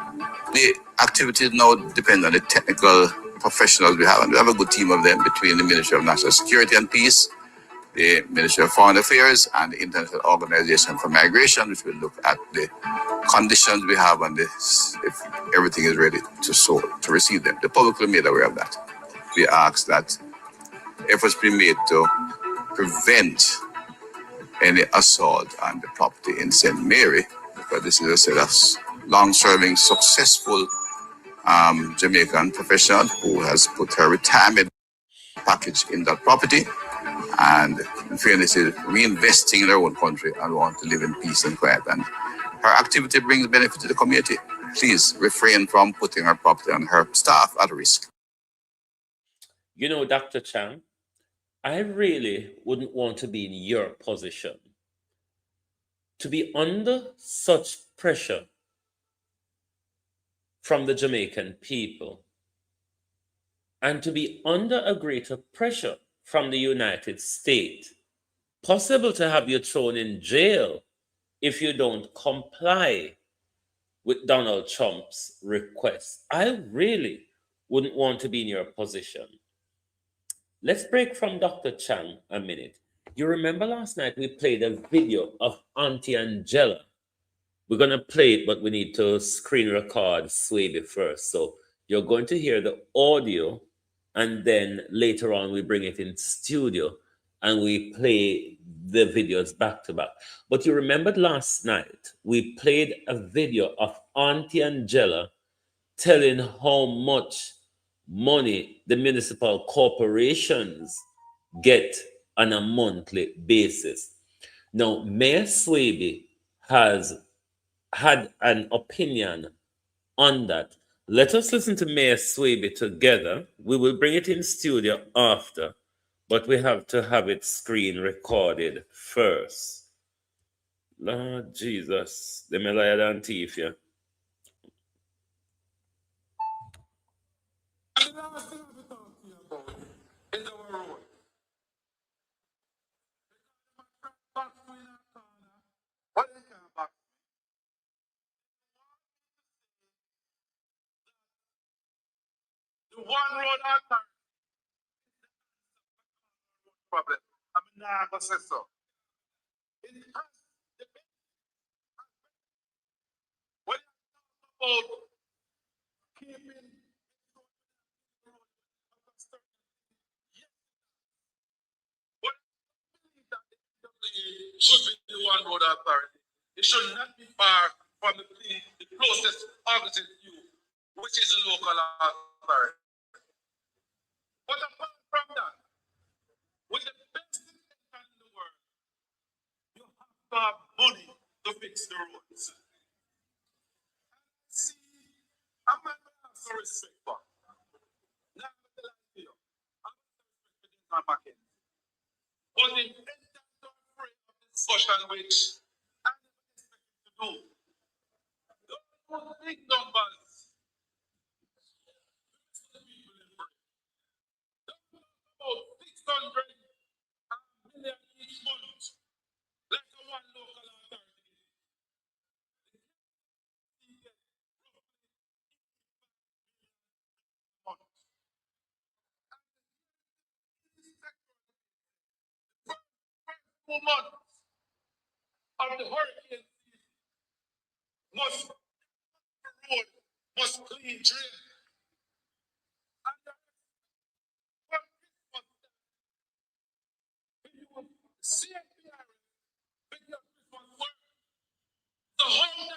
The activities now depend on the technical professionals we have, and we have a good team of them between the Ministry of National Security and Peace, the Ministry of Foreign Affairs, and the International Organization for Migration, which will look at the conditions we have and if everything is ready to receive them. The public will be made aware of that. We ask that efforts be made to prevent any assault on the property in St. Mary, because this is a long-serving, successful Jamaican professional who has put her retirement package in that property, and in fairness is reinvesting in her own country and want to live in peace and quiet. And her activity brings benefit to the community. Please refrain from putting her property and her staff at risk. You know, Dr. Chang, I really wouldn't want to be in your position, to be under such pressure from the Jamaican people, and to be under a greater pressure from the United States, possible to have you thrown in jail if you don't comply with Donald Trump's request. I really wouldn't want to be in your position. Let's break from Dr. Chang a minute. You remember last night we played a video of Auntie Angela. We're going to play it, but we need to screen record Swaby first. So you're going to hear the audio, and then later on we bring it in studio and we play the videos back to back. But you remembered last night we played a video of Auntie Angela telling how much money the municipal corporations get on a monthly basis. Now, Mayor Swaby has had an opinion on that. Let us listen to Mayor Swaby together. We will bring it in studio after, but we have to have it screen recorded first. Lord Jesus, the Meliad and thief, yeah. And the last thing I have to talk to you about is our road. Back to in our corner. What they can back? The one road authority problem. I mean, nah, I say so. It has the when you talk about keeping what believe that the PWA should be the one road authority. It should not be far from the closest organization to you, which is the local authority. But apart from that, with the best intention in the world, you have to have money to fix the roads. See, I'm not so respect for. Now, I'm going to tell you, I'm respect for my market. But the intention to frame of discussion which I'm expected to do. Those big numbers. About 600 million each month, like a one local authority. First 2 months of the hurricane season must road, must clean drain. And the one Christmas when you CNPR, when your Christmas work, the whole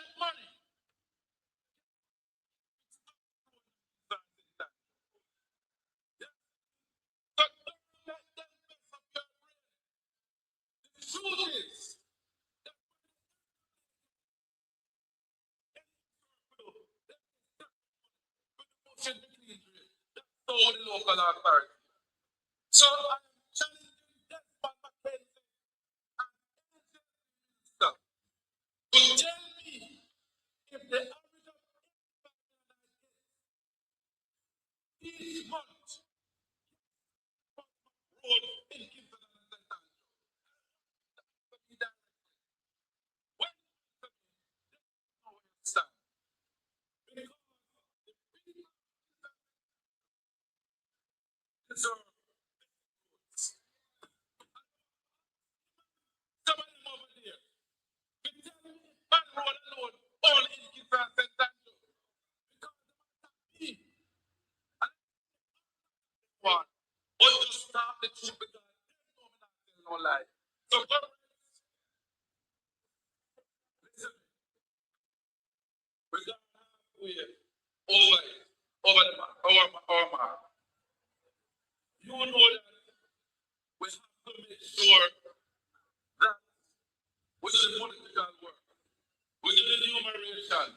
local authority. So I'm challenging Desmond McKenzie and Minister to tell me if the average of each month road in Kingston and St. When stand because the people deserve some of them over there. We tell me man road alone only in Kingston and St. Because the man one. But just stop the truth because there's no man telling no lie. So government, listen, we got halfway over it, over the mark, our mark. You know that we have to make sure that with the political work, we do the enumeration,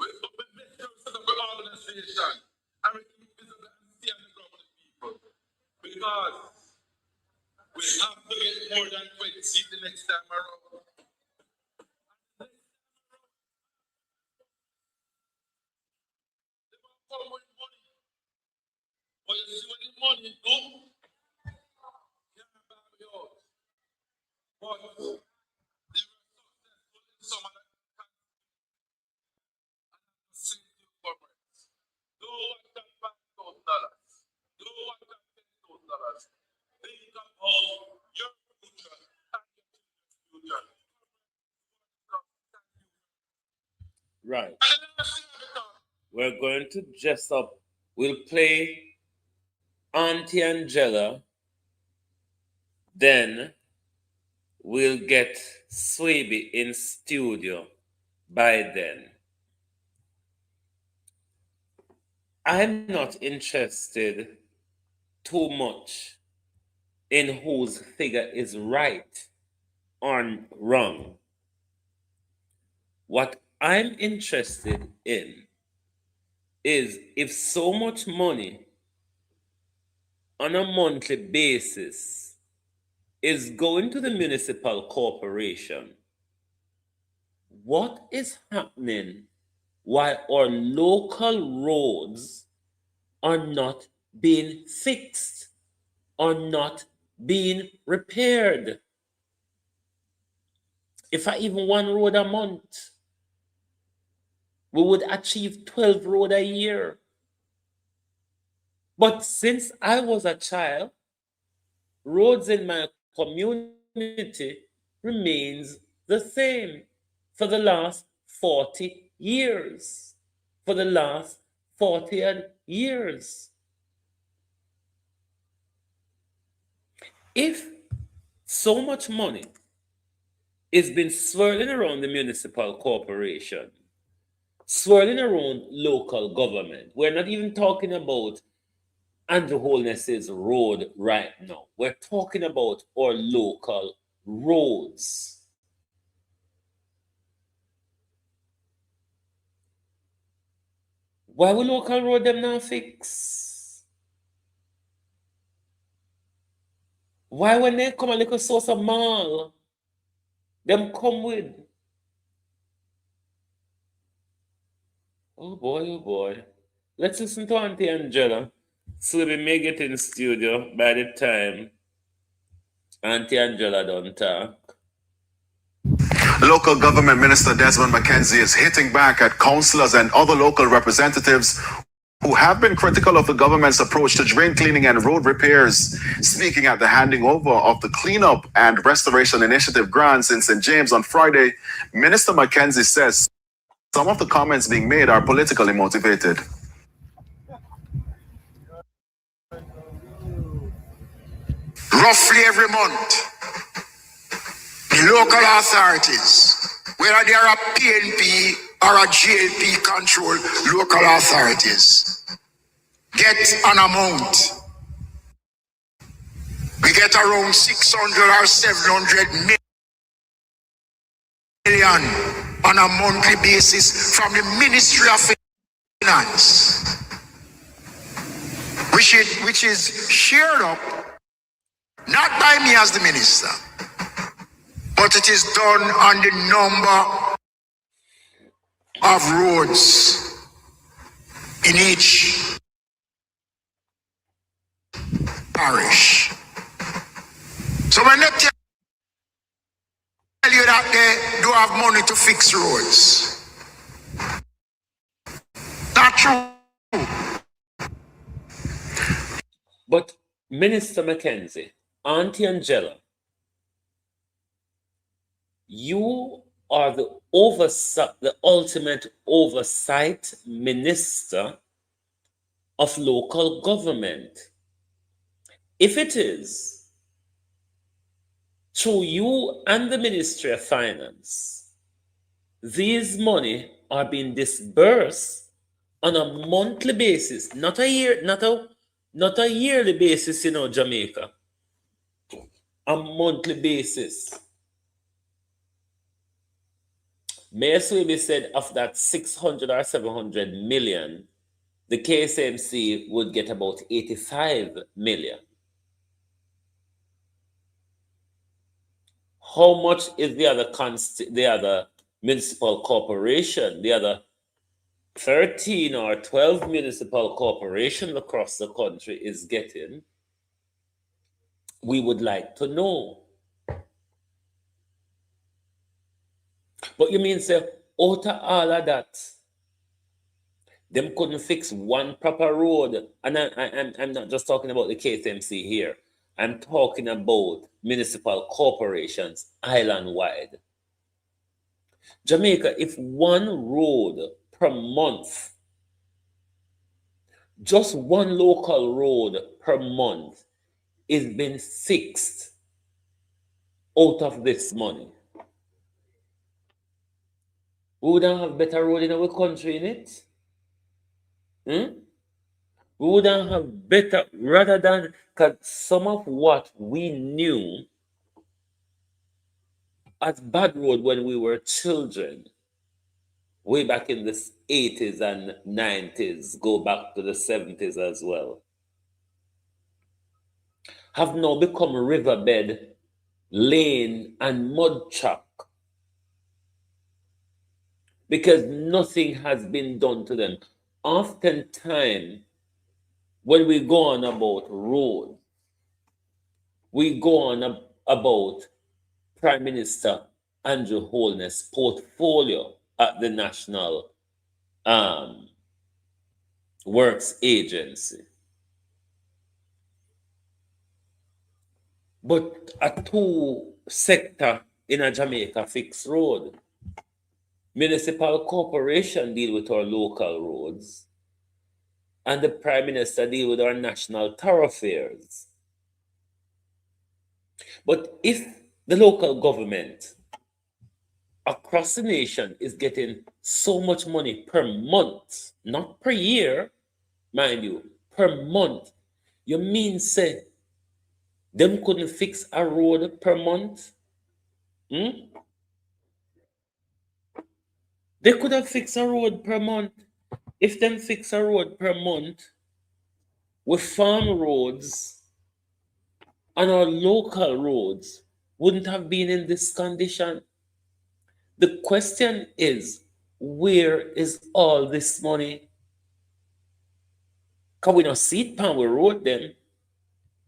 we make sure we set up an organization, and we keep visible and see on the ground with the people. Because we have to get more than 20 seats the next time around. They want to come with money. But you see what the money do? Can't buy me out. But they were successful in some of the countries and the same governments. Do what that $5,000. Do what that $10,000. Think about your future and your children's future. Right. And the last thing I talk, We're going to dress up. We'll play Auntie Angela. Then we'll get Swaby in studio by then. I'm not interested too much in whose figure is right or wrong. What I'm interested in is if so much money on a monthly basis is going to the municipal corporation, what is happening while our local roads are not being fixed or not being repaired? If I even one road a month, we would achieve 12 road a year. But since I was a child, roads in my community remains the same for the last 40 years. For the last 40 years. If so much money is been swirling around the municipal corporation, swirling around local government, we're not even talking about Andrew Holness's road right now. We're talking about our local roads. Why will local road them not fix? Why when they come a little source of mall, them come with? Oh boy. Let's listen to Auntie Angela. So we may get in studio by the time Auntie Angela don't talk. Local Government Minister Desmond McKenzie is hitting back at councillors and other local representatives who have been critical of the government's approach to drain cleaning and road repairs. Speaking at the handing over of the Cleanup and Restoration Initiative grants in St. James on Friday, Minister McKenzie says some of the comments being made are politically motivated. Roughly every month, the local authorities, whether they are a PNP or a GLP controlled local authorities, get an amount. We get around 600 or 700 million on a monthly basis from the Ministry of Finance, which which is shared up, not by me as the minister, but it is done on the number of roads in each parish. So when they tell you that they do have money to fix roads, not true. But Minister Mackenzie, Auntie Angela, you are the ultimate oversight minister of local government. If it is through you and the Ministry of Finance, these money are being disbursed on a monthly basis, not a yearly basis, Jamaica. A monthly basis. Mayor Swaby said of that 600 or 700 million, the KSMC would get about 85 million. How much is the other municipal corporation, the other 13 or 12 municipal corporations across the country is getting? We would like to know. But you mean, say, out of all of that, them couldn't fix one proper road? And I'm not just talking about the KSMC here. I'm talking about municipal corporations island-wide. Jamaica, if one road per month, just one local road per month is being fixed out of this money, we wouldn't have better road in our country, in it. We wouldn't have better, rather than, because some of what we knew as bad road when we were children, way back in the 80s and 90s, go back to the 70s as well, have now become riverbed, lane, and mud truck, because nothing has been done to them. Oftentimes, when we go on about road, we go on about Prime Minister Andrew Holness' portfolio at the National Works Agency. But a two sector in a Jamaica fixed road. Municipal corporation deal with our local roads, and the Prime Minister deal with our national thoroughfares. But if the local government across the nation is getting so much money per month, not per year, mind you, per month, you mean say them couldn't fix a road per month? They could have fixed a road per month. If them fix a road per month, with farm roads and our local roads wouldn't have been in this condition. The question is, where is all this money? Can we not see it pan we road then?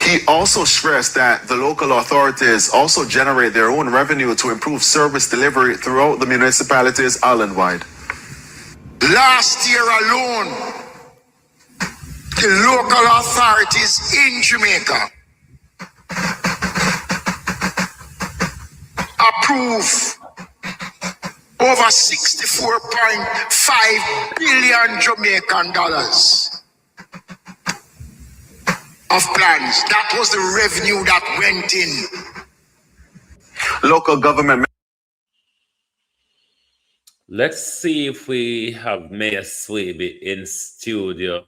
He also stressed that the local authorities also generate their own revenue to improve service delivery throughout the municipalities island-wide. Last year alone, the local authorities in Jamaica approve over 64.5 billion Jamaican dollars of plans. That was the revenue that went in. Local government. Let's see if we have Mayor Swaby in studio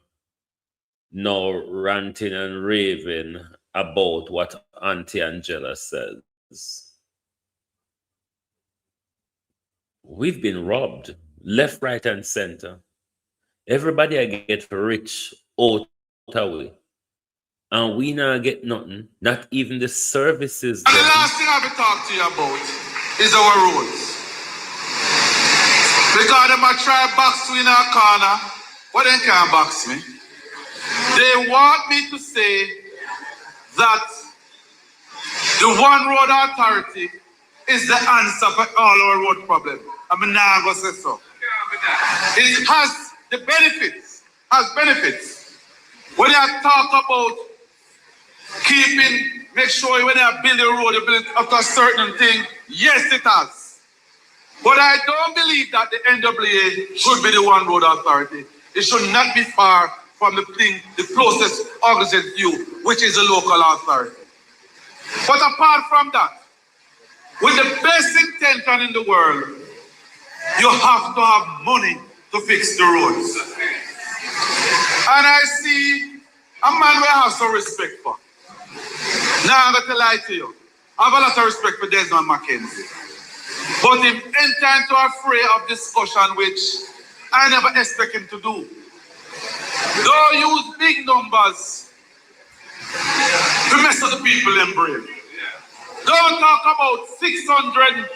now ranting and raving about what Auntie Angela says. We've been robbed, left, right, and center. Everybody I get rich out away. and we not get nothing, not even the services. And the last thing I will talk to you about is our roads. Because them a try box me in a corner, but they can't box me. They want me to say that the One Road Authority is the answer for all our road problems. I'm not going to say so. It has the benefits, When I talk about make sure when I build a road, you build it after a certain thing, yes it has. But I don't believe that the NWA should be the One Road Authority. It should not be far from the closest organization to you, which is the local authority. But apart from that, with the best intention in the world, you have to have money to fix the roads. And I see a man we have some respect for. Now I'm going to lie to you. I have a lot of respect for Desmond Mackenzie. But him enter into a fray of discussion which I never expect him to do. Don't use big numbers to mess up the people in brain. Don't talk about 600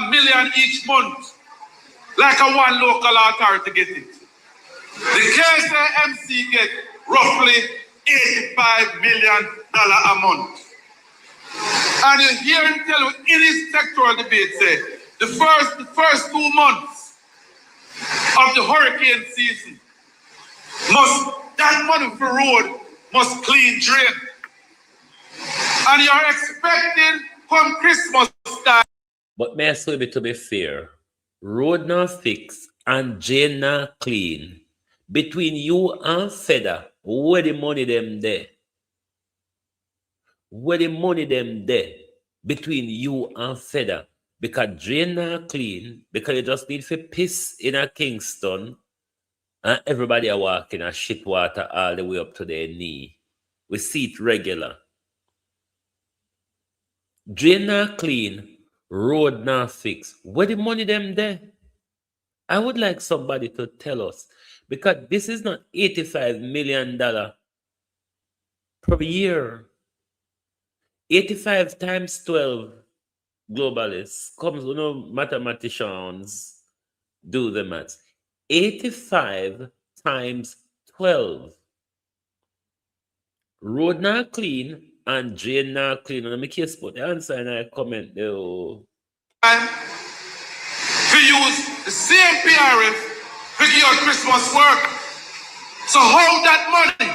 million each month like a one local authority get it. The KSMC get roughly $85 million a month. And you hear him tell you in his sectoral debate say the first 2 months of the hurricane season that money for road must clean drain. And you're expecting come Christmas time. But may I say to be fair, road not fix and drain not clean. Between you and Feda, where the money them there? Where the money them there? Between you and Feda. Because drain not clean, because you just need to piss in a Kingston and everybody are walking a shit water all the way up to their knee. We see it regular. Drain not clean, road not fix. Where the money them there? I would like somebody to tell us, because this is not $85 million per year. 85 times 12 globalists comes, mathematicians do the maths. 85 times 12. Road not clean and drain not clean. And I'm curious put the answer and I comment there. Time to use the same PRF to give your Christmas work. So how that money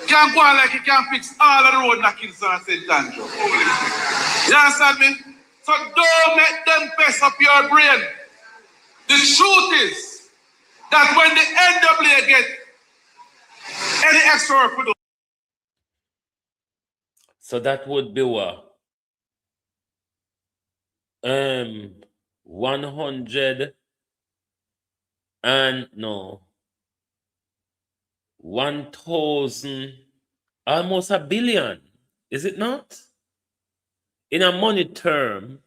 can go on like it can fix all of the road in Kingston and St. Andrew? You understand me? So don't make them mess up your brain. The truth is that when the NWA get any extra work we do. So that would be what? 100 and no 1,000, almost $1 billion, is it not? In a money term,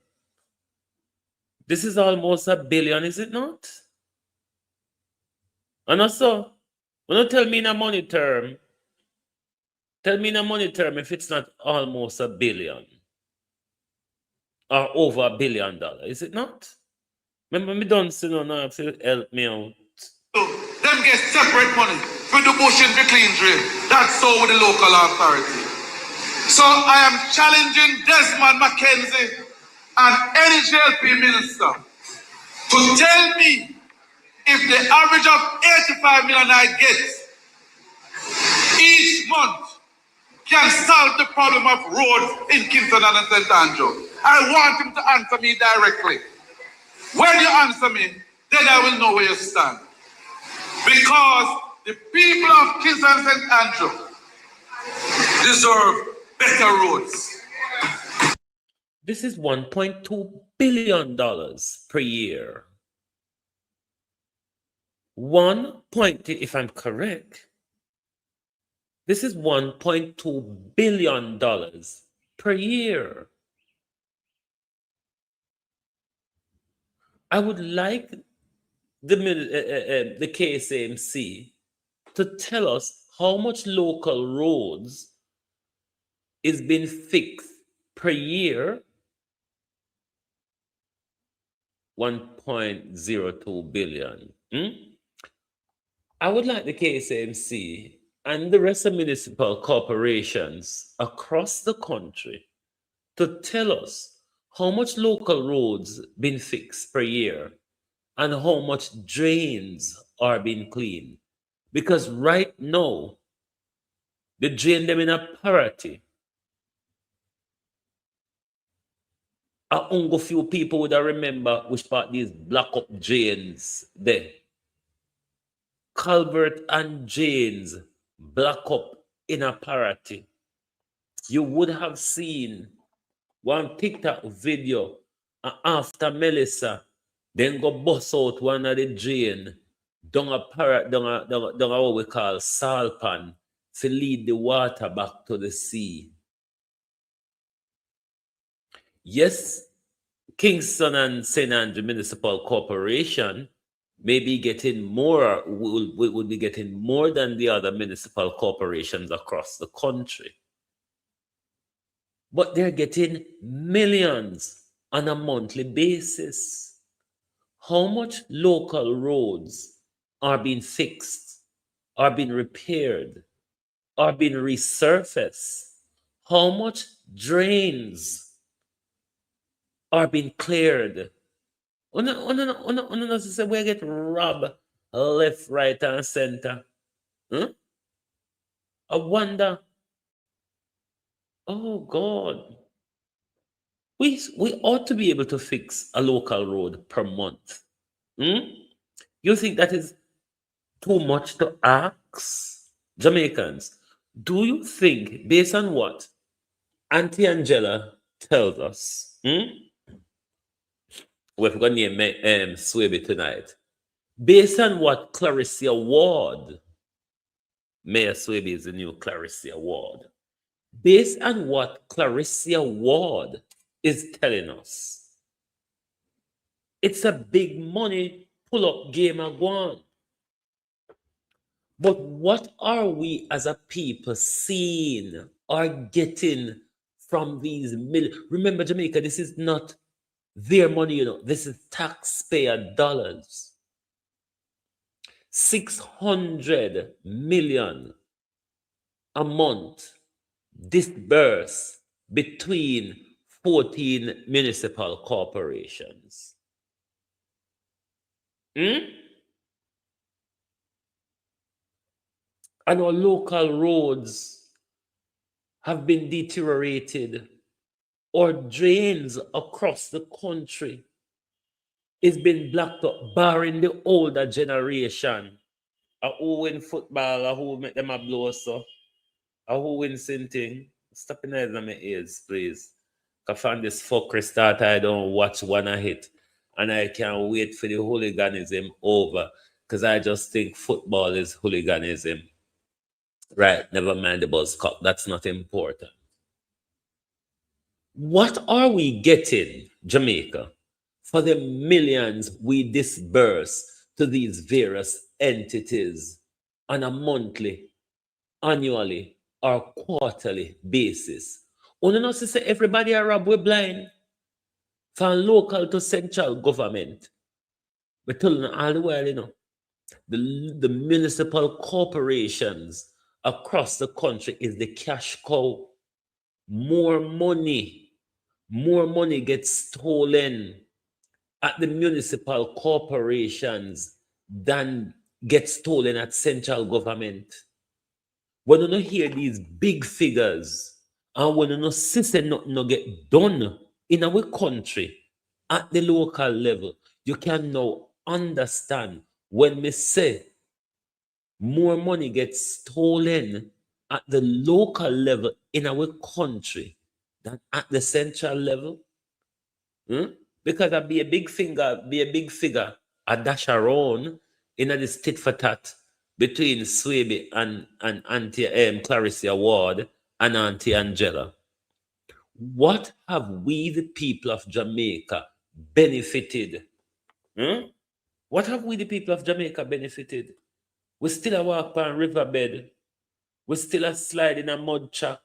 this is almost $1 billion, is it not? And also, when you tell me in a money term, tell me in a money term if it's not almost $1 billion or over $1 billion, is it not? Remember me don't say no, now to help me out. Them get separate money for the bush and the clean drain. That's so with the local authority. So I am challenging Desmond Mackenzie and any JLP minister to tell me if the average of 85 million I get each month can solve the problem of roads in Kingston and St. Andrew. I want him to answer me directly. When you answer me, then I will know where you stand. Because the people of Kingston and St. Andrew deserve better roads. This is $1.2 billion per year. If I'm correct, this is $1.2 billion per year. I would like the KSAMC to tell us how much local roads is being fixed per year? 1.02 billion. I would like the KSMC and the rest of municipal corporations across the country to tell us how much local roads been fixed per year and how much drains are being cleaned. Because right now, the drain them in a parity. I only few people would remember which part these black up drains there. Culvert and drains black up in a parity. You would have seen one TikTok video after Melissa, then go bust out one of the drain down a what we call salpan to lead the water back to the sea. Yes, Kingston and St. Andrew Municipal Corporation may be getting more, will be getting more than the other municipal corporations across the country. But they're getting millions on a monthly basis. How much local roads are being fixed, are being repaired, are being resurfaced? How much drains are being cleared? Say we get robbed left, right, and center. I wonder. Oh God. We ought to be able to fix a local road per month. You think that is too much to ask? Jamaicans, do you think, based on what Auntie Angela tells us, we're going to name Swaby tonight, based on what Clarissa Ward, Mayor Swaby is the new Clarissa Ward, based on what Clarissa Ward is telling us, it's a big money pull-up game again. But what are we as a people seeing or getting from these Remember, Jamaica, this is not their money, this is taxpayer dollars. 600 million a month disbursed between 14 municipal corporations. And our local roads have been deteriorated. Our drains across the country is been blocked up, barring the older generation. Who win football, who make them a blow so, who win something. Stop in eyes on my ears, please. I found this fuckery start, I don't watch one a hit. And I can't wait for the hooliganism over. Because I just think football is hooliganism. Right, never mind the Buzz Cup. That's not important. What are we getting, Jamaica, for the millions we disburse to these various entities on a monthly, annually, or quarterly basis? Only not to say everybody are robbed, we're blind. From local to central government. We're telling all the while, the municipal corporations across the country is the cash cow. More money gets stolen at the municipal corporations than gets stolen at central government. When you don't hear these big figures and when you don't see nothing no get done in our country at the local level, you can now understand when me say more money gets stolen at the local level in our country than at the central level. Because I'd be a big figure, a dash around in this tit for tat between Swaby and Auntie Clarissa Ward and Auntie Angela. What have we, the people of Jamaica, benefited? What have we, the people of Jamaica, benefited? We still a walk on riverbed We still a slide in a mud chuck.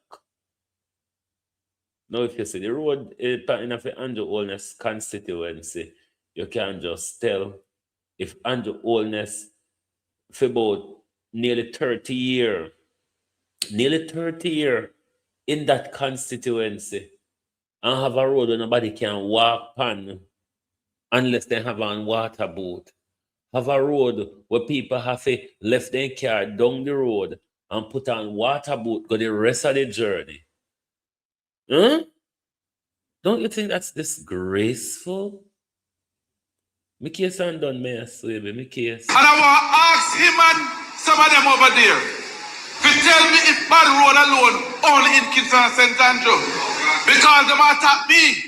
Now, if you see the road in the Andrew Holness constituency, you can just tell if Andrew Holness for about nearly 30 years in that constituency and have a road where nobody can walk on unless they have a water boat. Have a road where people have to left their car down the road and put on water boat go the rest of the journey. Huh? Don't you think that's disgraceful? My case ain't done, may I say, my case. And I want to ask him and some of them over there to tell me if bad road alone only in Kingston and St. Andrew. Because they might attack me.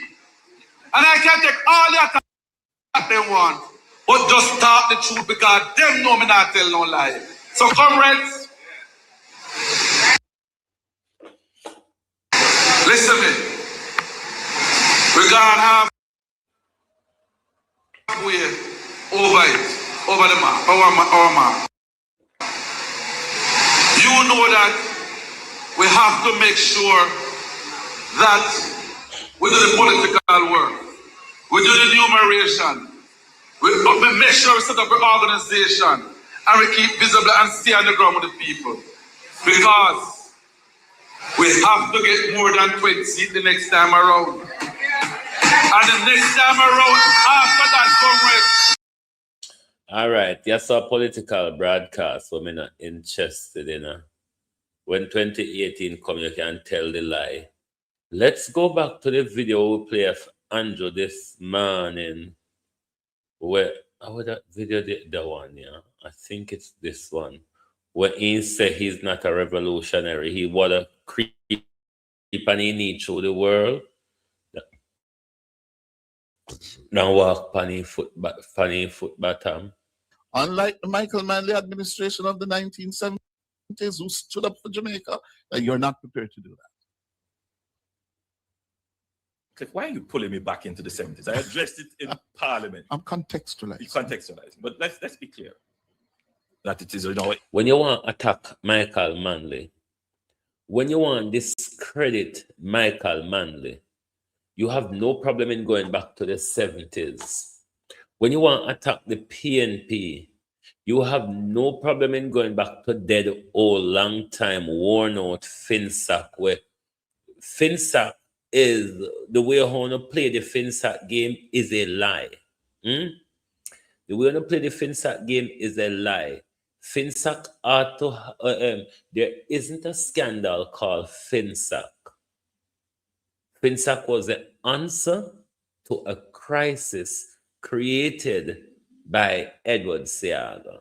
And I can take all the attack they want. But just talk the truth because them know me not tell no lie. So comrades, listen to me. We're gonna have way over the map, our map. You know that we have to make sure that we do the political work, we do the numeration, we make sure we set up an organization and we keep visible and stay on the ground with the people. Because we have to get more than 20 seats the next time around. And the next time around, after that, comrades. All right, yes, a political broadcast, but I'm not interested in it. When 2018 come, you can tell the lie. Let's go back to the video we play of Andrew this morning. Where, how that video, the one, yeah? I think it's this one. Where he said he's not a revolutionary. He want to creep and he need through the world. Now walk funny foot bottom. Unlike the Michael Manley administration of the 1970s who stood up for Jamaica, you're not prepared to do that. Cliff, why are you pulling me back into the 70s? I addressed it in Parliament. I'm contextualizing. You're contextualizing. But let's be clear. That it is, you know, when you want to attack Michael Manley, when you want to discredit Michael Manley, you have no problem in going back to the 70s. When you want to attack the PNP, you have no problem in going back to dead old, long time, worn out FinSac, where FinSac is the way how to play the FinSac game is a lie. The way to play the FinSac game is a lie. FinSac ought to, there isn't a scandal called FinSac. FinSac was the answer to a crisis created by Edward Seaga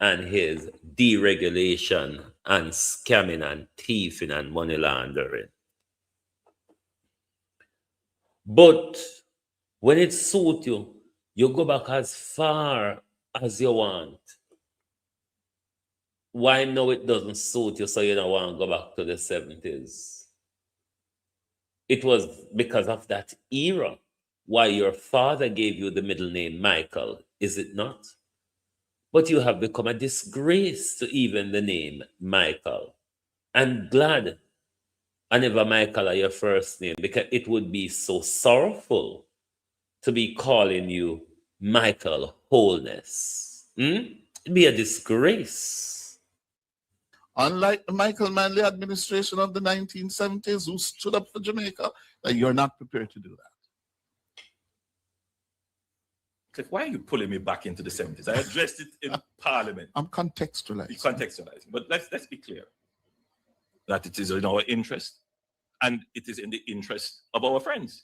and his deregulation and scamming and thieving and money laundering. But when it suits you, you go back as far as you want. Why now it doesn't suit you, so you don't want to go back to the 70s? It was because of that era why your father gave you the middle name Michael, is it not? But you have become a disgrace to even the name Michael. I'm glad I never Michael are your first name, because it would be so sorrowful to be calling you Michael Holness. It'd be a disgrace. Unlike the Michael Manley administration of the 1970s who stood up for Jamaica, you're not prepared to do that. Cliff, why are you pulling me back into the 70s? I addressed it in Parliament. I'm contextualizing. You're contextualizing. But let's be clear that it is in our interest and it is in the interest of our friends.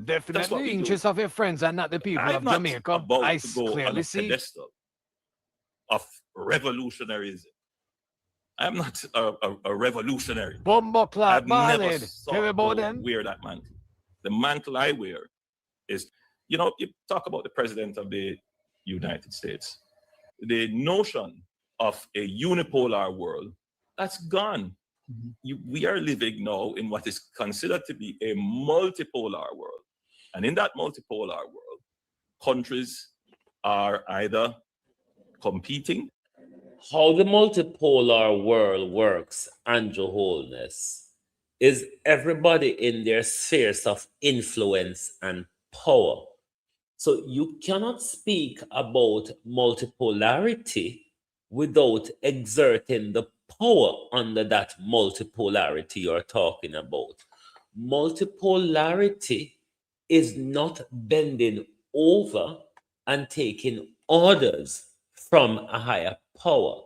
Definitely the interest of your friends and not the people of Jamaica. About I to go clearly on a see. pedestal of revolutionaries. I'm not a revolutionary. Bumbo clap, I've never ballad. wear that mantle. The mantle I wear is, you know, you talk about the President of the United States. The notion of a unipolar world, that's gone. We are living now in what is considered to be a multipolar world. And in that multipolar world, countries are either competing How the multipolar world works, Andrew Holness, is everybody in their spheres of influence and power. So you cannot speak about multipolarity without exerting the power under that multipolarity you're talking about. Multipolarity is not bending over and taking orders from a higher power.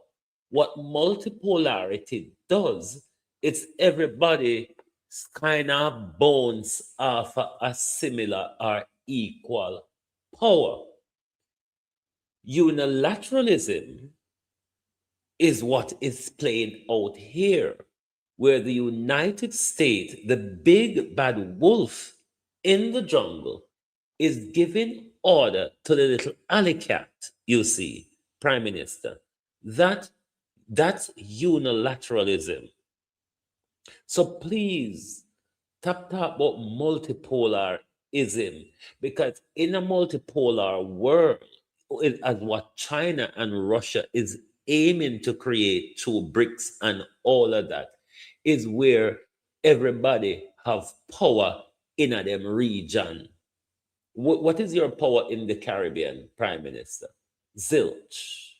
What multipolarity does is everybody kind of bounce off a similar or equal power. Unilateralism is what is playing out here, where the United States, the big bad wolf in the jungle, is giving order to the little alley cat, you see, Prime Minister. That's unilateralism. So please, talk about multipolarism, because in a multipolar world, as what China and Russia is aiming to create through BRICS and all of that, is where everybody have power in a them region. What is your power in the Caribbean, Prime Minister? Zilch.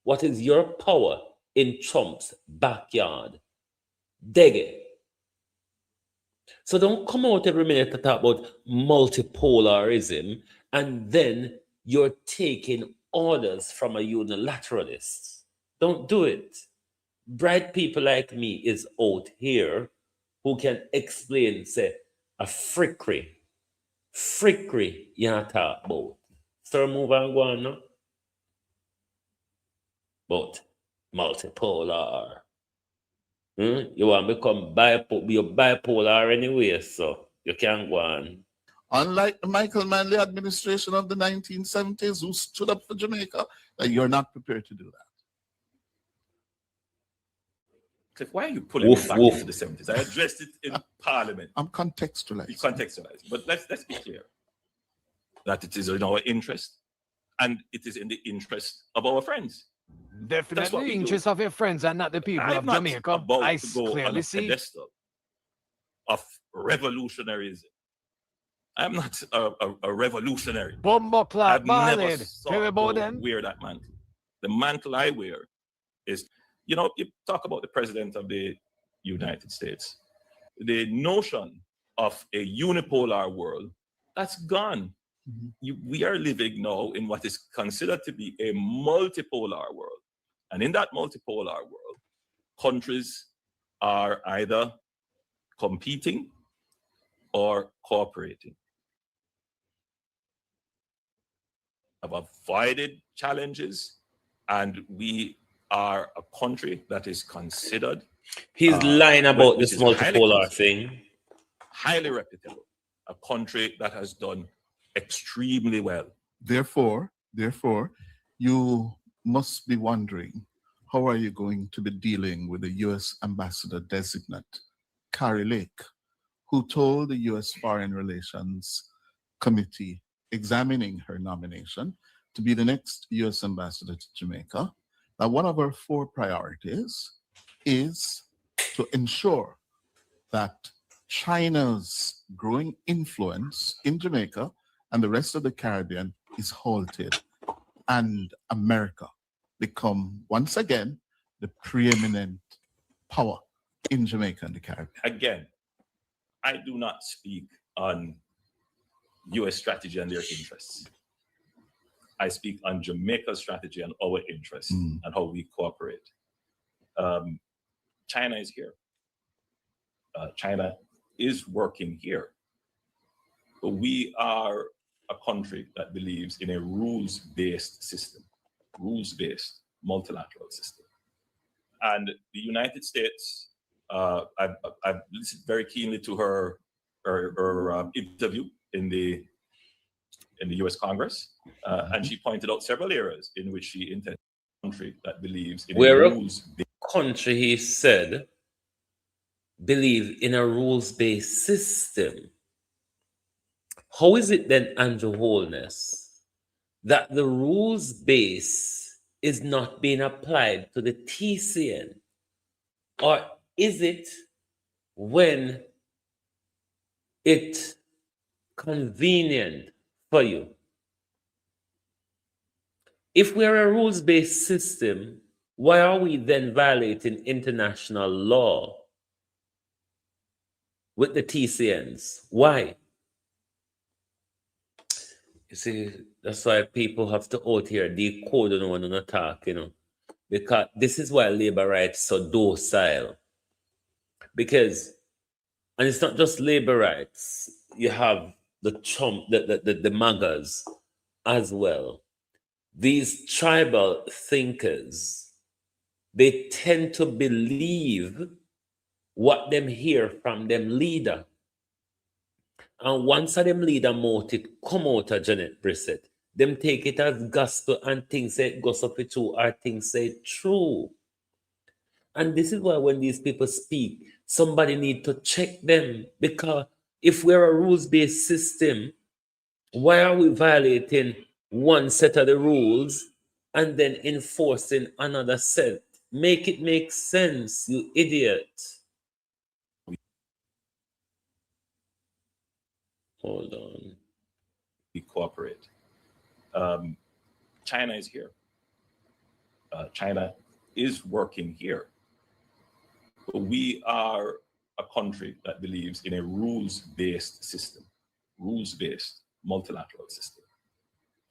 What is your power in Trump's backyard? Dege. So don't come out every minute to talk about multipolarism and then you're taking orders from a unilateralist. Don't do it. Bright people like me is out here who can explain, say, a frickery you talk about. Sir, move on, go on now. But multipolar. You want to become bipolar anyway, so you can't go on. Unlike the Michael Manley administration of the 1970s, who stood up for Jamaica, that you're not prepared to do that. Cliff, why are you pulling me back into the 70s? I addressed it in Parliament. I'm contextualizing. You contextualize. But let's be clear that it is in our interest and it is in the interest of our friends. Definitely the interest of your friends and not the people of Jamaica. I clearly see. Pedestal of revolutionarism. I'm not a revolutionary. Bombo clap, I've never sought to wear that mantle. The mantle I wear is, you talk about the President of the United States. The notion of a unipolar world, that's gone. We are living now in what is considered to be a multipolar world. And in that multipolar world, countries are either competing or cooperating. Have avoided challenges, and we are a country that is considered. He's lying about this multipolar thing. Highly reputable. A country that has done extremely well. Therefore, you must be wondering, how are you going to be dealing with the U.S. ambassador designate, Carrie Lake, who told the U.S. Foreign Relations Committee examining her nomination to be the next U.S. ambassador to Jamaica, that one of her 4 priorities is to ensure that China's growing influence in Jamaica and the rest of the Caribbean is halted, and America become once again the preeminent power in Jamaica and the Caribbean. Again, I do not speak on U.S. strategy and their interests. I speak on Jamaica's strategy and our interests and how we cooperate. China is here. China is working here. But we are a country that believes in a rules-based system, rules-based multilateral system. And the United States, I've listened very keenly to her interview in the U.S. Congress, and she pointed out several areas in which she intended a country that believes in a rules-based country, he said, believe in a rules-based system. How is it then, Andrew Holness, that the rules-based is not being applied to the TCN? Or is it when it's convenient for you? If we're a rules-based system, why are we then violating international law with the TCNs? Why? You see, that's why people have to out here decode on one and talk, because this is why labor rights so docile. Because, and it's not just labor rights, you have the MAGAs as well. These tribal thinkers, they tend to believe what them hear from them leader. And once of them leader mouth it come out of Janet Brissett, them take it as gospel and things say it goes up with true or things say it true. And this is why when these people speak, somebody need to check them, because if we're a rules-based system, why are we violating one set of the rules and then enforcing another set? Make it make sense, you idiot. Hold on. We cooperate. China is here. China is working here. But we are a country that believes in a rules-based system, rules-based multilateral system.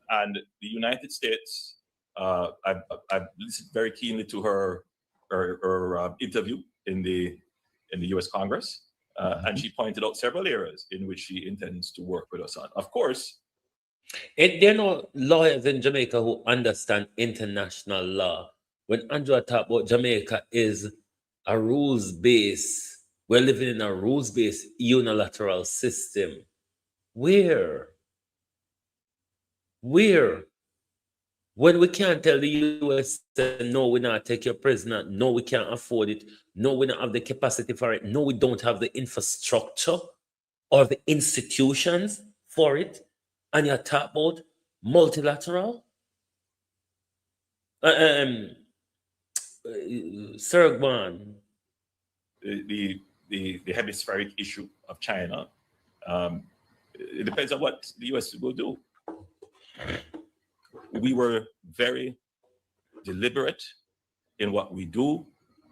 And the United States, I've listened very keenly to her interview in the U.S. Congress, and she pointed out several areas in which she intends to work with us on. Of course, there are no lawyers in Jamaica who understand international law. When Andrew talked about Jamaica is a rules-based, we're living in a rules-based unilateral system. Where? When we can't tell the US, no, we not take your prisoner, no, we can't afford it, no, we don't have the capacity for it, no, we don't have the infrastructure or the institutions for it, and you talk about multilateral? Sergman. The hemispheric issue of China, it depends on what the US will do. We were very deliberate in what we do.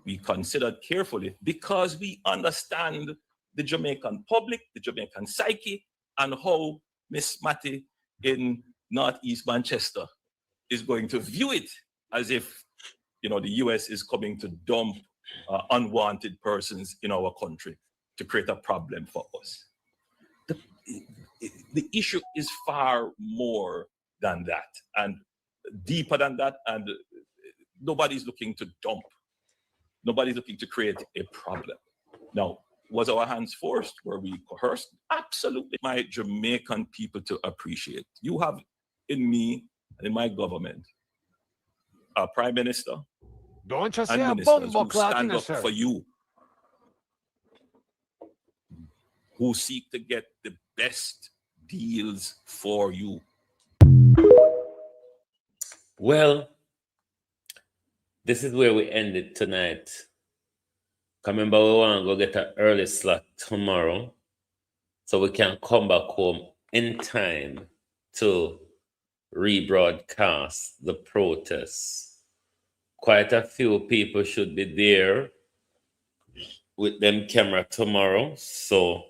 We considered carefully because we understand the Jamaican public, the Jamaican psyche, and how Miss Matty in Northeast Manchester is going to view it as if, the US is coming to dump unwanted persons in our country to create a problem for us. The issue is far more than that and deeper than that, and nobody's looking to dump. Nobody's looking to create a problem. Now, was our hands forced? Were we coerced? Absolutely. My Jamaican people to appreciate. You have in me and in my government a Prime Minister Don't you and say a ministers bumbo who clock in stand the up sir. for you, who seek to get the best deals for you. Well, this is where we ended tonight. Remember, we want to go get an early slot tomorrow so we can come back home in time to rebroadcast the protests. Quite a few people should be there with them camera tomorrow. So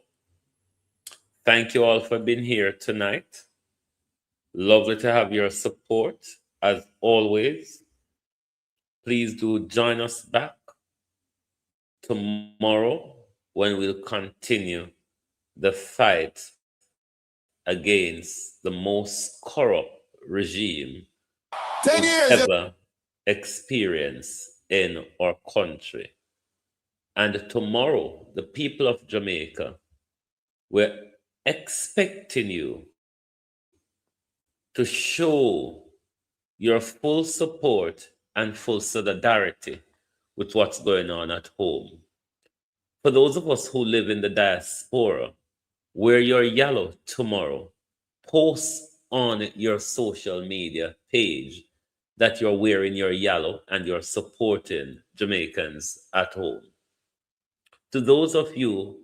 thank you all for being here tonight. Lovely to have your support as always. Please do join us back tomorrow when we'll continue the fight against the most corrupt regime 10 years. ever experienced in our country. And tomorrow, the people of Jamaica, we're expecting you to show your full support and full solidarity with what's going on at home. For those of us who live in the diaspora, wear your yellow tomorrow. Post on your social media page that you're wearing your yellow and you're supporting Jamaicans at home. To those of you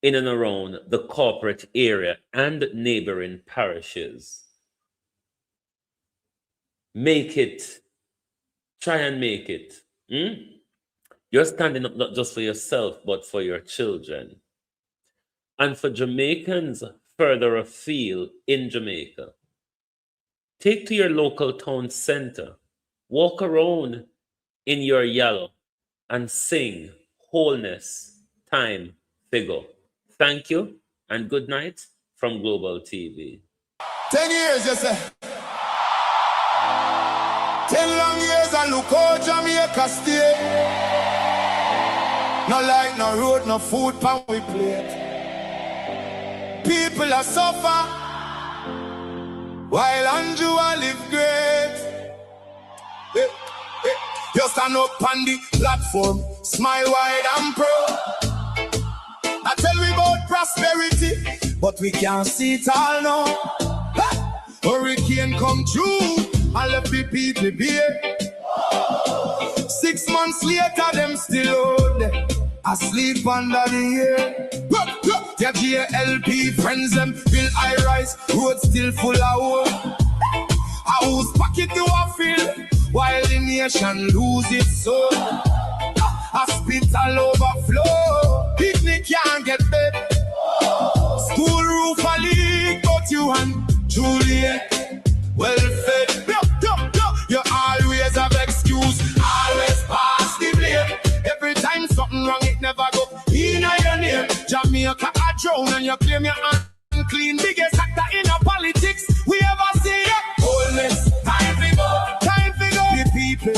in and around the corporate area and neighboring parishes, make it. Try and make it. You're standing up not just for yourself, but for your children. And for Jamaicans further afield in Jamaica, take to your local town center, walk around in your yellow and sing Wholeness, Time, Figure. Thank you and good night from Global TV. 10 years, you say. 10 long years and look how Jamaica stay. No light, no road, no food, pan we plate. People are suffer while Andrew I live great. You stand up on the platform, smile wide and proud. I tell we about prosperity, but we can't see it all now. Hurricane come through and left the people bare. 6 months later, them still out there, asleep under the air. Their GLP friends them build high rise, roads still full of hope. A house pocket to a field, while the nation lose its soul. Hospital overflow, picnic can't get bed. School roof a leak, but you and Juliet well fed. You always have excuse, always pass the blame. Every time something wrong, it never go in your name. Jamaica a drown and you claim you're unclean. Biggest actor in a politics we ever see. Wholeness, time to go. Time to go. The people,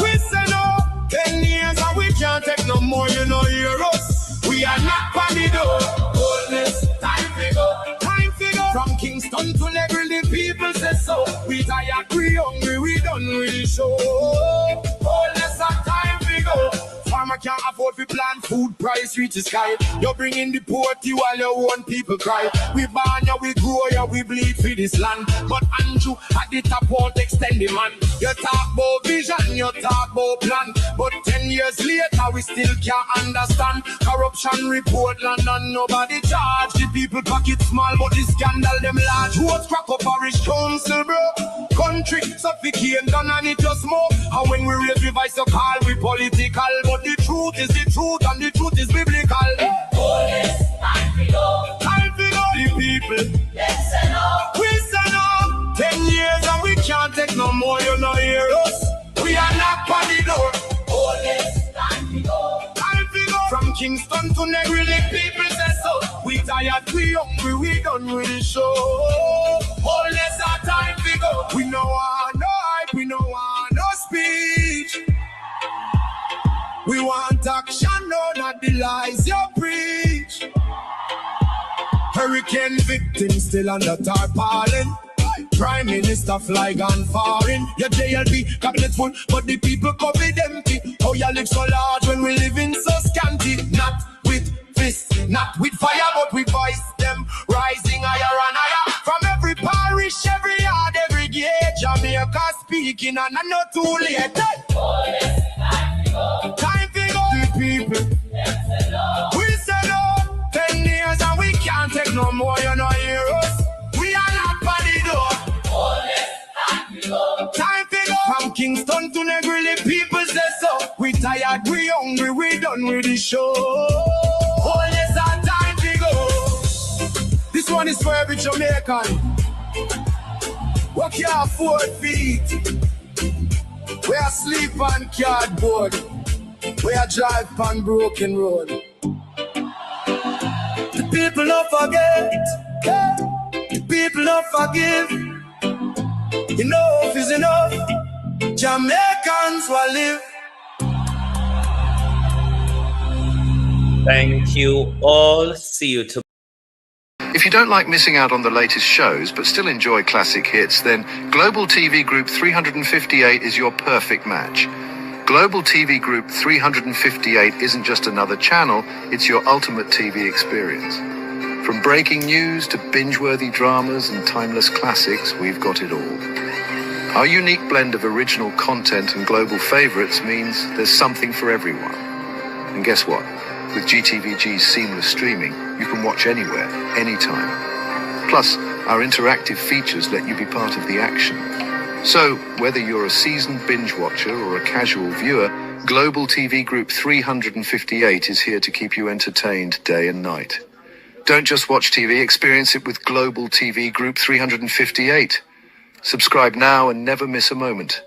we say no. 10 years and we can't take no more, you know, hear us. We are not on the door. Wholeness, time to go. Time to go. From Kingston to Negril, the people say so. We tired, we hungry, we done really show. Wholeness, time to go. Farmer can't afford to plant, food price reach the sky. You bring in the poverty while your own people cry. We born ya, we grow ya, we bleed for this land. But Andrew at the top won't extend the man. You talk about vision, you talk about plan. But 10 years later, we still can't understand. Corruption report land and nobody charge. The people pocket small, but the scandal them large. Who's crack up parish council, bro? Country suffocate, done and it just more. And when we raise the voice, you call we political. But the truth is the truth and the truth is biblical. Wholeness, time to go. Time to go. The people, Yes and no. we say no. 10 years and we can't take no more, you know hear us. We are not on the door. Wholeness, time to go. Time to go. From Kingston to Negril, the people say so. We tired, we hungry, we done with the show. Wholeness, our time to go. We no want no hype, we no want no speech. We want action, no, not the lies you preach. Hurricane victims still under tarpaulin. Prime Minister fly gone foreign. Your JLP cabinet full, but the people COVID empty. How you live so large when we live in so scanty? Not with fists, not with fire, but with voice them rising higher and higher. From every parish, every yard, every gate, Jamaica speaking and I'm not too late. Wholeness, time to go. Time to go. The people, Yes and no. we say no. 10 years and we can't take no more, you know hear us. We are not on the door. Wholeness, time to go. Time to go. From Kingston to Negril, the people say so. We tired, we hungry, we done with the show. Wholeness, our time to go. This one is for every Jamaican. We can't afford feet. We are sleep on cardboard. We are drive on broken road. The people don't forget. The people don't forgive. Enough is enough. Jamaicans will live. Thank you all. See you tomorrow. If you don't like missing out on the latest shows but still enjoy classic hits, then Global TV Group 358 is your perfect match. Global TV Group 358 isn't just another channel, it's your ultimate TV experience. From breaking news to binge-worthy dramas and timeless classics, we've got it all. Our unique blend of original content and global favorites means there's something for everyone. And guess what? With GTVG's seamless streaming, you can watch anywhere, anytime. Plus, our interactive features let you be part of the action. So, whether you're a seasoned binge watcher or a casual viewer, Global TV Group 358 is here to keep you entertained day and night. Don't just watch TV, experience it with Global TV Group 358. Subscribe now and never miss a moment.